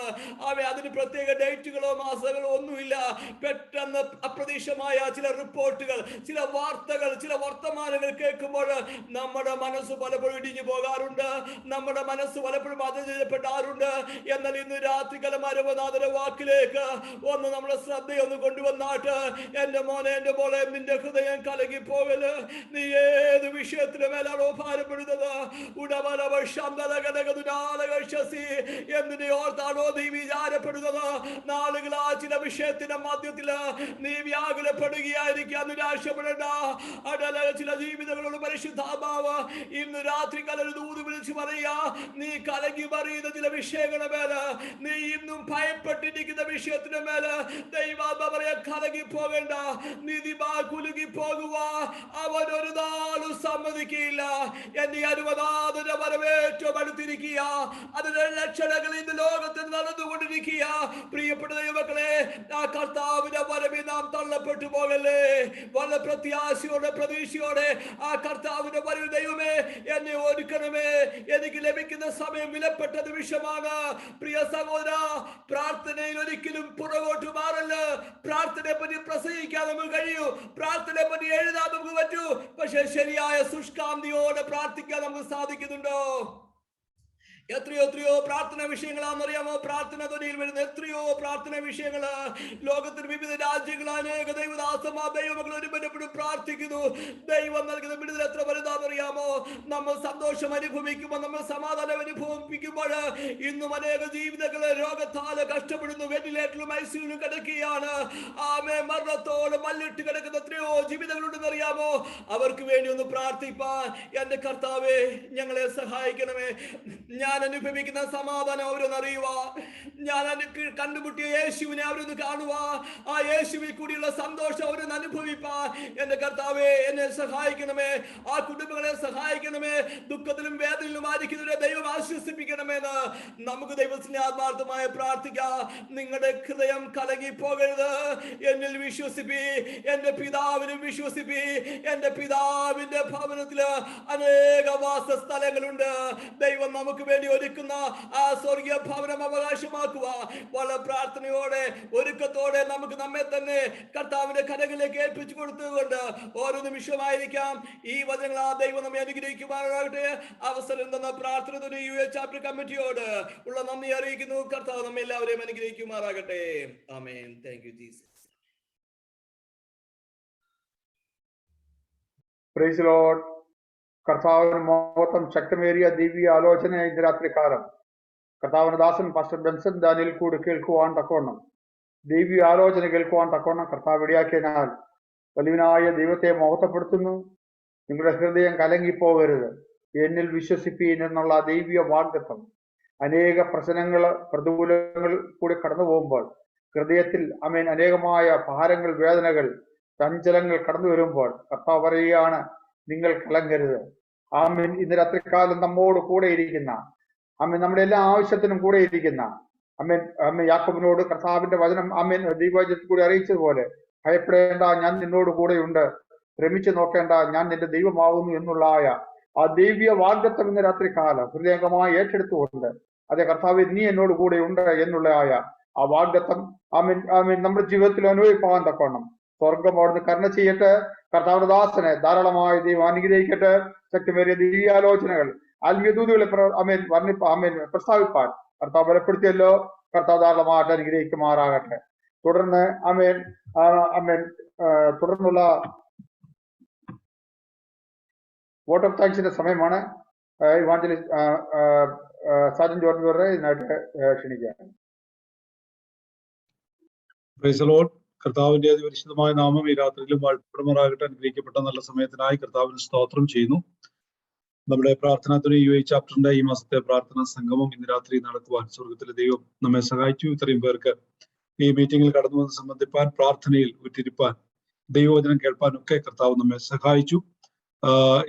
അതിന് പ്രത്യേക ഡേറ്റുകളോ മാസങ്ങളോ ഒന്നുമില്ല. പെട്ടെന്ന് അപ്രതീക്ഷിതമായ ചില റിപ്പോർട്ടുകൾ, ചില വാർത്തകൾ, ചില വർത്തമാനങ്ങൾ കേൾക്കുമ്പോൾ നമ്മുടെ മനസ്സ് പലപ്പോഴും ഇടിഞ്ഞു പോകാറുണ്ട്, നമ്മുടെ മനസ്സ് പലപ്പോഴും അതിജയപ്പെടാറുണ്ട്. എന്നാൽ ഇന്ന് രാത്രികാലം അരവനാഥന്റെ വാക്കിലേക്ക് ഒന്ന് നമ്മുടെ ശ്രദ്ധയൊന്ന് കൊണ്ടുവന്നാട്ട്, എന്റെ മോനെ, എന്റെ മോളെ, നിന്റെ ഹൃദയം കലങ്ങി പോകല്. നീ ഏത് വിഷയത്തിന് മേലാണോ ഭാരപ്പെടുന്നത്? എന്തിനെ ഓർത്താണോ നീ വിചാരപ്പെടുന്നത്? നാളുകളാ ചില വിഷയത്തിന്റെ മധ്യത്തില് നീ വ്യാകുലപ്പെടുകയായിരിക്കാം. നിരാശപ്പെടേണ്ട. അടല ചില ജീവിതങ്ങളോട് പരിശുദ്ധാത്മാവ് ഇന്ന് രാത്രികാലം ദൂത് വിളിച്ചു പറയാ, നീ കലങ്ങി മറിയുന്ന ചില വിഷയങ്ങളുടെ മേല്, നീ ഇന്നും ഭയപ്പെട്ടിരിക്കുന്ന വിഷയത്തിന് മേല് ദൈവാത്മാ പറയാ, കലങ്ങി പോകേണ്ട. നീതിമാ കുലുങ്ങി പോകുക അവൻ ഒരു നാളും സമ്മതിക്കില്ല. എന്റെ അരുവനാഥന്റെ വരവേറ്റവും അടുത്തിരിക്കുക. അതിന്റെ ലക്ഷണങ്ങൾ ഇന്ന് ലോകത്തിൽ നടന്നുകൊണ്ടിരിക്കുക. പ്രിയപ്പെട്ട ദൈവമക്കളെ, ആ കർത്താവിന്റെ വരവിൽ നാം തള്ളപ്പെട്ടു പോകല്ലേ. വളരെ പ്രത്യാശയോടെ, പ്രതീക്ഷയോടെ ആ കർത്താവിന്റെ വരവ്, ദൈവമേ എന്നെ ഒരുക്കണമേ, എനിക്ക് ലഭിക്കുന്ന സമയം വിലപ്പെട്ട നിമിഷമാണ്. പ്രിയ സഹോദര, പ്രാർത്ഥനയിൽ ഒരിക്കലും പുറകോട്ട് മാറല്ല. പ്രാർത്ഥനയെ പറ്റി പ്രസംഗിക്കാൻ നമുക്ക് കഴിയൂ, പ്രാർത്ഥനയെ പറ്റി എഴുതാൻ നമുക്ക് പറ്റൂ. പക്ഷെ ശരിയായ ശുഷ്കാന്തിയോടെ പ്രാർത്ഥിക്കാൻ നമുക്ക് സാധിക്കുന്നുണ്ടോ? എത്രയോ പ്രാർത്ഥന വിഷയങ്ങളാണെന്നറിയാമോ? പ്രാർത്ഥന ധ്വനിയിൽ വരുന്ന എത്രയോ പ്രാർത്ഥന വിഷയങ്ങള്. ലോകത്തിന് വിവിധ രാജ്യങ്ങൾ അനേക ദൈവദാസന്മാർ ദൈവമക്കൾ ഒരുപെടും പ്രാർത്ഥിക്കുന്നു. ദൈവം നൽകുന്ന വിടുതൽ എത്ര വലുതാണെന്നറിയാമോ? നമ്മൾ സന്തോഷം അനുഭവിക്കുമ്പോൾ, നമ്മൾ സമാധാനം അനുഭവിക്കുമ്പോൾ ഇന്നും അനേക ജീവിതങ്ങള് രോഗത്താല് കഷ്ടപ്പെടുന്നു, വെന്റിലേറ്ററിലും ഐസിയുലും കിടക്കുകയാണ്. ആമേ, മരണത്തോട് മല്ലിട്ട് കിടക്കുന്ന എത്രയോ ജീവിതങ്ങളുണ്ടെന്ന് അറിയാമോ? അവർക്ക് വേണ്ടി ഒന്ന് പ്രാർത്ഥിപ്പാൻ എന്റെ കർത്താവേ ഞങ്ങളെ സഹായിക്കണമേ. ഞാൻ അനുഭവിക്കുന്ന സമാധാനം അവരൊന്ന് അറിയുക, ഞാൻ കണ്ടുമുട്ടിയ യേശുവിനെ അവരൊന്ന് കാണുക, ആ യേശുവിൽ കൂടിയുള്ള സന്തോഷം അവരൊന്ന് അനുഭവിപ്പാൻ എന്റെ കർത്താവേ എന്നെ സഹായിക്കണമേ. ആ കുടുംബങ്ങളെ സഹായിക്കണമേ. ദുഃഖത്തിലും വേദനയിലും ആയിരിക്കുന്നവരെ ദൈവം ആശ്വസിപ്പിക്കണമെന്ന് നമുക്ക് ദൈവത്തിന്റെ ആത്മാർത്ഥമായി പ്രാർത്ഥിക്കാം. നിങ്ങളുടെ ഹൃദയം കലങ്ങി പോകരുത്. എന്നിൽ വിശ്വസിപ്പി, എന്റെ പിതാവിനും വിശ്വസിപ്പി. എന്റെ പിതാവിന്റെ ഭവനത്തില് അനേക വാസസ്ഥലങ്ങളുണ്ട്. ദൈവം നമുക്ക് വേണ്ടി ഒരുക്കുന്ന ആ സ്വർഗീയ ഭവനം അവകാശമാക്കുക. വളരെ പ്രാർത്ഥനയോടെ ഒരുക്കത്തോടെ നമുക്ക് നമ്മെ തന്നെ കർത്താവിന്റെ കരങ്ങളിലേക്ക് ഏൽപ്പിച്ചു കൊടുത്തുകൊണ്ട് ഓരോ നിമിഷമായിരിക്കാം ഈ വചനങ്ങൾ ആ ദൈവം നമ്മെ അനുഗ്രഹിക്കുവാനാകട്ടെ. അവസരം തന്ന പ്രാർത്ഥന ചാപ്റ്റർ കമ്മിറ്റിയോട് ഉള്ള നന്ദി അറിയിക്കുന്നു. കർത്താവ് നമ്മെ എല്ലാവരെയും അനുഗ്രഹിക്കുമാറാകട്ടെ. ആമേൻ. Thank you Jesus. Praise the lord. കർത്താവിന് മഹത്വം. ശക്തമേറിയ ദിവ്യ ആലോചന ഇന്ന് രാത്രികാലം കർത്താവിന് ദാസൻ പാസ്റ്റർ ബെൻസൺ ദാനിൽ കൂടി കേൾക്കുവാൻ തക്കവണ്ണം, ദിവ്യ ആലോചന കേൾക്കുവാൻ തക്കവണ്ണം കർത്താവ് ഇടയാക്കിയതിനാൽ വലിയവനായ ദൈവത്തെ മഹത്വപ്പെടുത്തുന്നു. നിങ്ങളുടെ ഹൃദയം കലങ്ങിപ്പോകരുത്, എന്നിൽ വിശ്വസിപ്പീൻ എന്നുള്ള ദൈവീയ വാഗ്ദത്തം അനേക പ്രശ്നങ്ങൾ പ്രതികൂലങ്ങൾ കൂടി കടന്നു പോകുമ്പോൾ ഹൃദയത്തിൽ അനേകമായ ഭാരങ്ങൾ, വേദനകൾ, ചഞ്ചലങ്ങൾ കടന്നു വരുമ്പോൾ കർത്താവ് പറയുകയാണ്, നിങ്ങൾ കലങ്കരുത്. ആമേൻ. ഇന്ന് രാത്രികാലം നമ്മോട് കൂടെ ഇരിക്കുന്ന നമ്മുടെ എല്ലാ ആവശ്യത്തിനും കൂടെ ഇരിക്കുന്ന യാക്കോബിനോട് കർത്താവിന്റെ വചനം ദൈവവചനത്തിൽ കൂടി അറിയിച്ചതുപോലെ, ഭയപ്പെടേണ്ട, ഞാൻ നിന്നോട് കൂടെയുണ്ട്, ശ്രമിച്ചു നോക്കേണ്ട, ഞാൻ നിന്റെ ദൈവമാകുന്നു എന്നുള്ള ആ ദൈവീയ വാഗ്ദത്തം ഇന്ന് രാത്രികാലം ഹൃദയംഗമായി ഏറ്റെടുത്തുകൊണ്ട്, അതെ കർത്താവ് നീ എന്നോട് കൂടെ ഉണ്ട് എന്നുള്ള ആ വാഗ്ദത്തം നമ്മുടെ ജീവിതത്തിൽ അനുഭവിപ്പാൻ തക്കവണ്ണം സ്വർഗം അവിടുന്ന് കരുണ ചെയ്യട്ടെ. കർത്താവിന്റെ ദാസനെ ധാരാളമായി ദൈവം അനുഗ്രഹിക്കട്ടെ. ശക്തിമേറിയ ദിവ്യാലോചനകൾ ആത്മീയ ദൂതുകളെ പ്രസ്താവിപ്പാൻ കർത്താവ് ബലപ്പെടുത്തിയല്ലോ. കർത്താവ് ധാരാളമായിട്ട് അനുഗ്രഹിക്കുമാറാകട്ടെ. തുടർന്ന് തുടർന്നുള്ള വോട്ട് ഓഫ് താങ്ക്സിന്റെ സമയമാണ്. ഇവാഞ്ചലിസ്റ്റ് സാജൻ ജോർജ് വരെ ഇതിനായിട്ട് ക്ഷണിക്കുകയാണ്. Price the Lord. കർത്താവിന്റെ അതിപരിശുദ്ധമായ നാമം ഈ രാത്രിയിലും വാഴ്ത്തപ്പെടുമാറാകട്ടെ. അനുഗ്രഹിക്കപ്പെട്ട നല്ല സമയത്തിനായി കർത്താവിന് സ്തോത്രം ചെയ്യുന്നു. നമ്മുടെ പ്രാർത്ഥനാ ചാപ്റ്ററിന്റെ ഈ മാസത്തെ പ്രാർത്ഥനാ സംഗമം ഇന്ന് രാത്രി നടക്കുവാൻ സ്വർഗത്തിലെ ദൈവം നമ്മെ സഹായിച്ചു. ഇത്രയും പേർക്ക് ഈ മീറ്റിംഗിൽ കടന്നു വന്ന് സംബന്ധിപ്പാൻ, പ്രാർത്ഥനയിൽ ഉറ്റിരിപ്പാൻ, ദൈവവചനം കേൾപ്പാൻ ഒക്കെ കർത്താവ് നമ്മെ സഹായിച്ചു.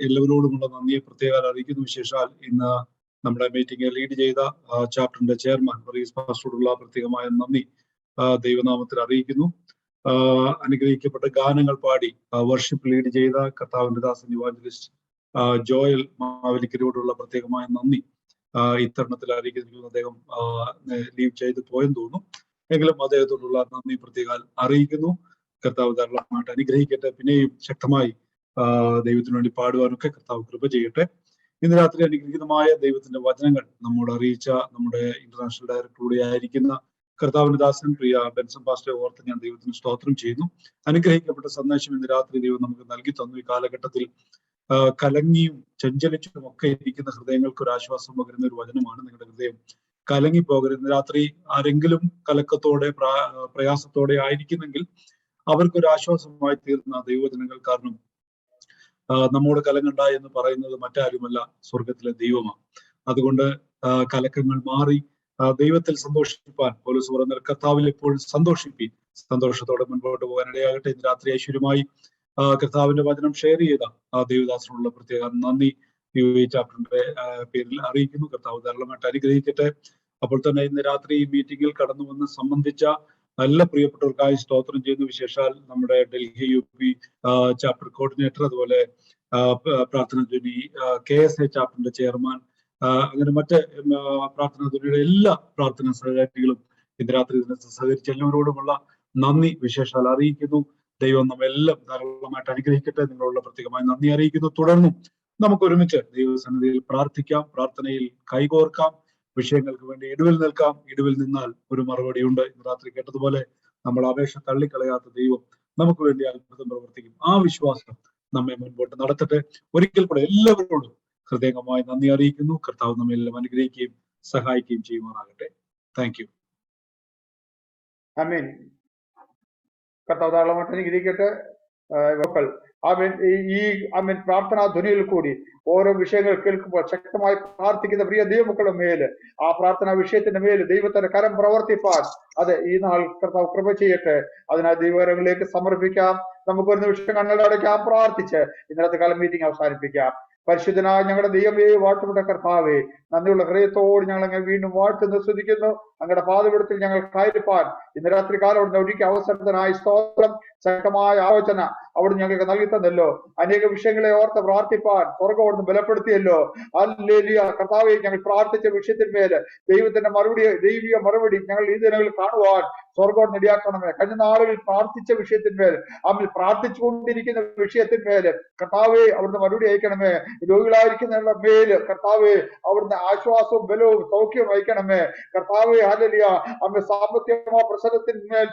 എല്ലാവരോടുമുള്ള നന്ദിയെ പ്രത്യേകം അറിയിക്കുന്നു. വിശേഷാൽ ഇന്ന് നമ്മുടെ മീറ്റിംഗ് ലീഡ് ചെയ്ത ചാപ്റ്ററിന്റെ ചെയർമാൻ വർഗീസ് പാസ്റ്ററോടുള്ള പ്രത്യേകമായ നന്ദി ദൈവനാമത്തിൽ അറിയിക്കുന്നു. അനുഗ്രഹിക്കപ്പെട്ട ഗാനങ്ങൾ പാടി വർഷിപ്പ് ലീഡ് ചെയ്ത കർത്താവിന്റെ ദാസൻ ഇവാഞ്ചലിസ്റ്റ് ജോയൽ മാവേലിക്കരോടുള്ള പ്രത്യേകമായ നന്ദി ഇത്തരണത്തിൽ അറിയിക്കുന്നു. അദ്ദേഹം ലീവ് ചെയ്ത് പോയെന്ന് തോന്നുന്നു, എങ്കിലും അദ്ദേഹത്തോടുള്ള നന്ദി പ്രത്യേകം അറിയിക്കുന്നു. കർത്താവ് ധാരാളമായിട്ട് അനുഗ്രഹിക്കട്ടെ. പിന്നെയും ശക്തമായി ദൈവത്തിനു വേണ്ടി പാടുവാനൊക്കെ കർത്താവ് കൃപ ചെയ്യട്ടെ. ഇന്ന് രാത്രി അനുഗ്രഹീതമായ ദൈവത്തിന്റെ വചനങ്ങൾ നമ്മോട് അറിയിച്ച നമ്മുടെ ഇന്റർനാഷണൽ ഡയറക്ടർ കൂടി ആയിരിക്കുന്ന കർത്താവിന്റെ ദാസൻ പ്രിയ ബെൻസൺ പാസ്റ്ററെ ഓർത്ത് ഞാൻ ദൈവത്തിന് സ്തോത്രം ചെയ്യുന്നു. അനുഗ്രഹിക്കപ്പെട്ട സന്ദേശം ഇന്ന് രാത്രി ദൈവം നമുക്ക് നൽകി തന്നു. ഈ കാലഘട്ടത്തിൽ കലങ്ങിയും ചഞ്ചലിച്ചും ഒക്കെ ഇരിക്കുന്ന ഹൃദയങ്ങൾക്ക് ഒരു ആശ്വാസം പകരുന്ന ഒരു വചനമാണ്. നിങ്ങളുടെ ഹൃദയം കലങ്ങി പോകരുത്. ഇന്ന് രാത്രി ആരെങ്കിലും കലക്കത്തോടെ പ്രയാസത്തോടെ ആയിരിക്കുന്നെങ്കിൽ അവർക്കൊരു ആശ്വാസമായി തീർന്ന ദൈവവചനങ്ങൾ. കാരണം നമ്മോട് കലങ്ങണ്ട എന്ന് പറയുന്നത് മറ്റാരുമല്ല, സ്വർഗത്തിലെ ദൈവമാണ്. അതുകൊണ്ട് കലക്കങ്ങൾ മാറി ദൈവത്തിൽ സന്തോഷിപ്പാൻ പൗലോസ് പറയുന്ന കർത്താവിൽ എപ്പോഴും സന്തോഷിപ്പി, സന്തോഷത്തോടെ മുൻപോട്ട് പോകാൻ ഇടയാകട്ടെ. ഇന്ന് രാത്രി ഐശ്വര്യമായി കർത്താവിന്റെ വചനം ഷെയർ ചെയ്ത ദേവദാസനുള്ള പ്രത്യേക നന്ദി ഈ ചാപ്റ്ററിന്റെ പേരിൽ അറിയിക്കുന്നു. കർത്താവ് ധാരാളമായിട്ട് അനുഗ്രഹിക്കട്ടെ. അപ്പോൾ തന്നെ ഇന്ന് രാത്രി ഈ മീറ്റിംഗിൽ കടന്നു വന്ന് സംബന്ധിച്ച എല്ലാ പ്രിയപ്പെട്ടവർക്കായി സ്തോത്രം ചെയ്യുന്നു. വിശേഷാൽ നമ്മുടെ ഡൽഹി UP ചാപ്റ്റർ കോർഡിനേറ്റർ, അതുപോലെ പ്രാർത്ഥന ധ്വനി KSA ചാപ്റ്ററിന്റെ ചെയർമാൻ, അങ്ങനെ മറ്റ് പ്രാർത്ഥനാ ധ്വനിയുടെ എല്ലാ പ്രാർത്ഥനാ സഹകാരികളും ഇന്ന് രാത്രി ഇതിനെ സഹകരിച്ച എല്ലാവരോടുമുള്ള നന്ദി വിശേഷാൽ അറിയിക്കുന്നു. ദൈവം നമ്മെല്ലാം ധാരാളമായിട്ട് അനുഗ്രഹിക്കട്ടെ. നിങ്ങളുള്ള പ്രത്യേകമായി നന്ദി അറിയിക്കുന്നു. തുടർന്നും നമുക്ക് ഒരുമിച്ച് ദൈവസന്നിധിയിൽ പ്രാർത്ഥിക്കാം, പ്രാർത്ഥനയിൽ കൈകോർക്കാം, വിഷയങ്ങൾക്ക് വേണ്ടി ഇടിവിൽ നിൽക്കാം. ഇടിവിൽ നിന്നാൽ ഒരു മറുപടിയുണ്ട്. ഇന്ന് രാത്രി കേട്ടതുപോലെ നമ്മൾ അപേക്ഷ തള്ളിക്കളയാത്ത ദൈവം നമുക്ക് വേണ്ടി അത്ഭുതം പ്രവർത്തിക്കും. ആ വിശ്വാസം നമ്മെ മുൻപോട്ട് നടത്തട്ടെ. ഒരിക്കൽ കൂടെ എല്ലാവരോടും ഹൃദയമായി നന്ദി അറിയിക്കുന്നു. കർത്താവ് നമ്മെല്ലാം അനുഗ്രഹിക്കുകയും സഹായിക്കുകയും ചെയ്യുമാറാകട്ടെ. Thank you. ആമേൻ. കർത്താവ് ധാരാളമായിട്ട് അനുഗ്രഹിക്കട്ടെ. ആമേൻ. ഈ ആമേൻ പ്രാർത്ഥനാ ധ്വനിയിൽ കൂടി ഓരോ വിഷയങ്ങൾ കേൾക്കുമ്പോൾ ശക്തമായി പ്രാർത്ഥിക്കുന്ന പ്രിയ ദൈവമക്കളുടെ മേല്, ആ പ്രാർത്ഥനാ വിഷയത്തിന്റെ മേല് ദൈവത്തിന്റെ കരം പ്രവർത്തിപ്പാൻ ഈ നാൾ കർത്താവ് കൃപ ചെയ്യട്ടെ. അതിനാൽ ദൈവകരങ്ങളിലേക്ക് സമർപ്പിക്കാം. നമുക്ക് ഒരു നിമിഷം കണ്ണടയ്ക്കാം, പ്രാർത്ഥിച്ച് ഇന്നലത്തെ കാലം മീറ്റിംഗ് അവസാനിപ്പിക്കാം. പരിശുദ്ധനായ ഞങ്ങളുടെ ദൈവമേ, വാഴ്ത്തപ്പെട്ട കർത്താവേ, നന്ദിയുള്ള ഹൃദയത്തോട് ഞങ്ങൾ അങ്ങനെ വീണ്ടും വാഴ്ത്തുന്നു, സ്തുതിക്കുന്നു. അങ്ങയുടെ പാദപീഠത്തിൽ ഞങ്ങൾ കയറിപ്പാൻ ഇന്ന് രാത്രി കാലം അവിടുന്ന് ഒഴുകിയ അവസരത്തിനായി സ്തോത്രം. ശക്തമായ ആലോചന അവിടുന്ന് ഞങ്ങൾക്ക് നൽകി തന്നല്ലോ. അനേക വിഷയങ്ങളെ ഓർത്ത് പ്രാർത്ഥിപ്പാൻ സ്വർഗ്ഗം അവിടുന്ന് ബലപ്പെടുത്തിയല്ലോ. ഹല്ലേലൂയ. കർത്താവേ, ഞങ്ങൾ പ്രാർത്ഥിച്ച വിഷയത്തിന്മേല് ദൈവത്തിന്റെ ദൈവിക മറുപടി ഞങ്ങൾ ഈ ദിനങ്ങളിൽ കാണുവാൻ സ്വർഗ്ഗം നെടിയാക്കണമേ. കഴിഞ്ഞ നാളുകളിൽ പ്രാർത്ഥിച്ച വിഷയത്തിന്മേൽ, അമ്മിൽ പ്രാർത്ഥിച്ചുകൊണ്ടിരിക്കുന്ന വിഷയത്തിന്മേല് കർത്താവേ അവിടുന്ന് മറുപടി അയക്കണമേ. രോഗികളായിരിക്കുന്ന മേല് കർത്താവേ അവിടുന്ന് ആശ്വാസവും ബലവും സൗഖ്യവും അയക്കണമേ. കർത്താവേ ഹല്ലേലൂയ. അമ്മ സാമ്പത്തികമായ പ്രശ്നത്തിന്മേൽ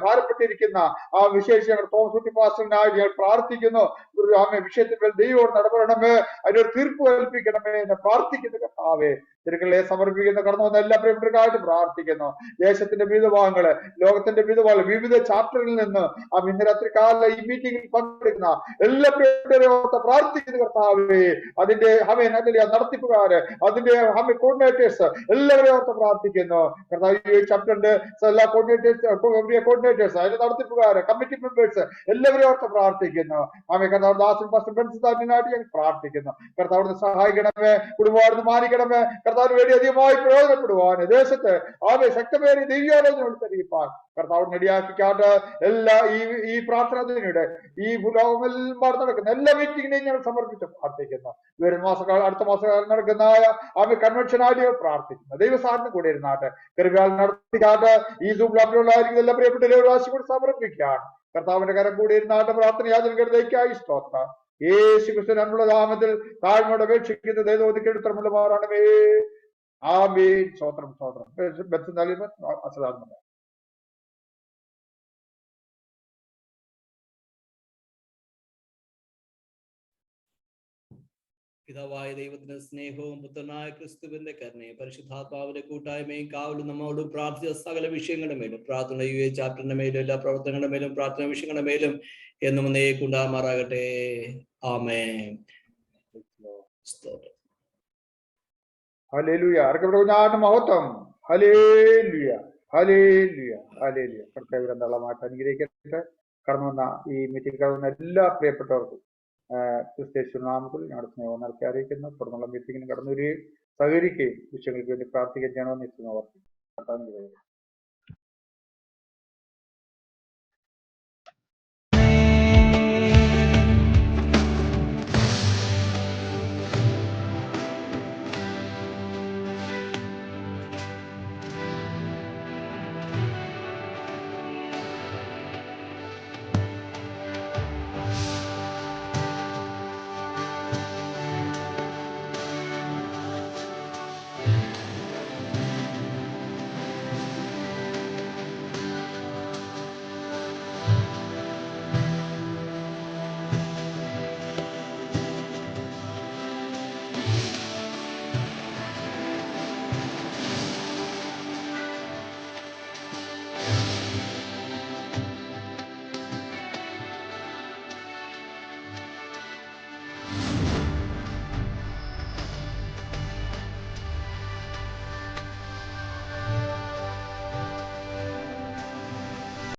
ഭാരപ്പെട്ടിരിക്കുന്ന ആ വിശേഷം ഞങ്ങൾ തോമസ് പാസ്റ്ററിനായി ഞങ്ങൾ പ്രാർത്ഥിക്കുന്നു. വിഷയത്തിന്മേൽ ദൈവം നടപെടണമേ, അതിനൊരു തീർപ്പ് കൽപ്പിക്കണമേ എന്ന് പ്രാർത്ഥിക്കുന്നു. കർത്താവേ, തിരുക്കളെ സമർപ്പിക്കുന്ന കടന്നു വന്ന എല്ലാ പ്രിയപ്പെട്ടവർക്കായിട്ട് പ്രാർത്ഥിക്കുന്നു. ദേശത്തിന്റെ വിവിധ ഭാഗങ്ങള്, ലോകത്തിന്റെ വിവിധ ഭാഗങ്ങൾ, വിവിധ ചാപ്റ്ററിൽ നിന്ന് ഇന്ന് രാത്രി കാല ഈ മീറ്റിംഗിൽ പങ്കെടുക്കുന്ന എല്ലാ പ്രിയപ്പെട്ടവരെ ഓർത്ത് പ്രാർത്ഥിക്കുന്നു. കർത്താവേ, അതിന്റെ നടത്തിപ്പുകാര്, അതിന്റെ കോർഡിനേറ്റേഴ്സ് എല്ലാവരെയും ഓർത്ത് പ്രാർത്ഥിക്കുന്നു. കർത്താവ് ചാപ്റ്ററിന്റെ എല്ലാ കോർഡിനേറ്റേഴ്സ്, അതിന്റെ നടത്തിപ്പുകാര്, കമ്മിറ്റി മെമ്പേഴ്സ് എല്ലാവരെയും ഓർത്ത് പ്രാർത്ഥിക്കുന്നു. കർത്താവ് ദാസൻ പാസ്റ്റർ ബെൻസിനായിട്ട് ഞങ്ങൾ പ്രാർത്ഥിക്കുന്നു. കർത്താവിനെ സഹായിക്കണമേ, കുടുംബം മാനിക്കണമേ. കർത്താവിന് വേണ്ടി അധികമായി പ്രയോജനപ്പെടുവാൻ ദേശത്ത് ശക്തമേറിയ ദൈവോലോചന തെളിയിപ്പാൻ കർത്താവിന് നെടിയാക്കിക്കാട്ട് എല്ലാ ഈ പ്രാർത്ഥനയുടെ ഈ ലോകമെല്ലാം നടക്കുന്ന എല്ലാ മീറ്റിങ്ങിനെയും ഞങ്ങൾ സമർപ്പിച്ച് പ്രാർത്ഥിക്കുന്നു. വരുന്ന മാസക്കാലം, അടുത്ത മാസക്കാലം നടക്കുന്ന കൺവെൻഷനായിട്ട് പ്രാർത്ഥിക്കുന്നു. ദൈവസാറിന് കൂടെ ഇരുന്നാട്ട് കൃപയാൽ നടത്തിക്കാട്ട് ഈ സൂം പ്ലാറ്റ്ഫോമിലായിരിക്കും എല്ലാ പ്രിയപ്പെട്ട പ്രാവശ്യം കൂടി സമർപ്പിക്കുകയാണ്. കർത്താവിന്റെ കരം കൂടി ഇരുന്നാട്ട് പ്രാർത്ഥന യാചനകരുതയ്ക്കായി സ്തോത്രം. യേശു ക്രിസ്തുവിന്റെ അന്നുള്ള നാമത്തിൽ താഴ്മയോടെ അപേക്ഷിക്കുന്ന ദൈവത്തിക്കെടുത്തമുള്ളമാറാണമേ. ആമേൻ. സ്തോത്രം, സ്തോത്രം. പിതാവായ ദൈവത്തിന്റെ സ്നേഹവും പുത്രനായ ക്രിസ്തുവിന്റെ കരുണയും പരിശുദ്ധാത്മാവിന്റെ കൂട്ടായ്മയും കാവലും നമ്മോട് പ്രാർത്ഥിച്ച സകല വിഷയങ്ങളുടെ മേലും, പ്രാർത്ഥന ചാപ്റ്ററിന്റെ മേലും, എല്ലാ പ്രവർത്തനങ്ങളുടെ മേലും, പ്രാർത്ഥന വിഷയങ്ങളുടെ മേലും എന്നും ഉണ്ടാമാറാകട്ടെ. ആമേൻ. ഹല്ലേലൂയ. ആർക്കും മഹത്വം. Hallelujah, hallelujah, hallelujah. കർത്താവ് ധാരാളമായിട്ട് അനുഗ്രഹിക്കട്ടെ. കടന്നു വന്ന ഈ മീറ്റിംഗ് കടന്ന എല്ലാ പ്രിയപ്പെട്ടവർക്കും ക്രിസ്തേശ്വര നാമത്തിൽ ഞങ്ങളുടെ സ്നേഹം നടത്തി അറിയിക്കുന്നു. തുടർന്നുള്ള മീറ്റിംഗിന് കടന്നു വരികയും സഹകരിക്കുകയും വിഷയങ്ങൾക്ക് വേണ്ടി പ്രാർത്ഥിക്കുകയും ചെയ്യണമെന്ന് ഇഷ്ടം ഓർക്കും.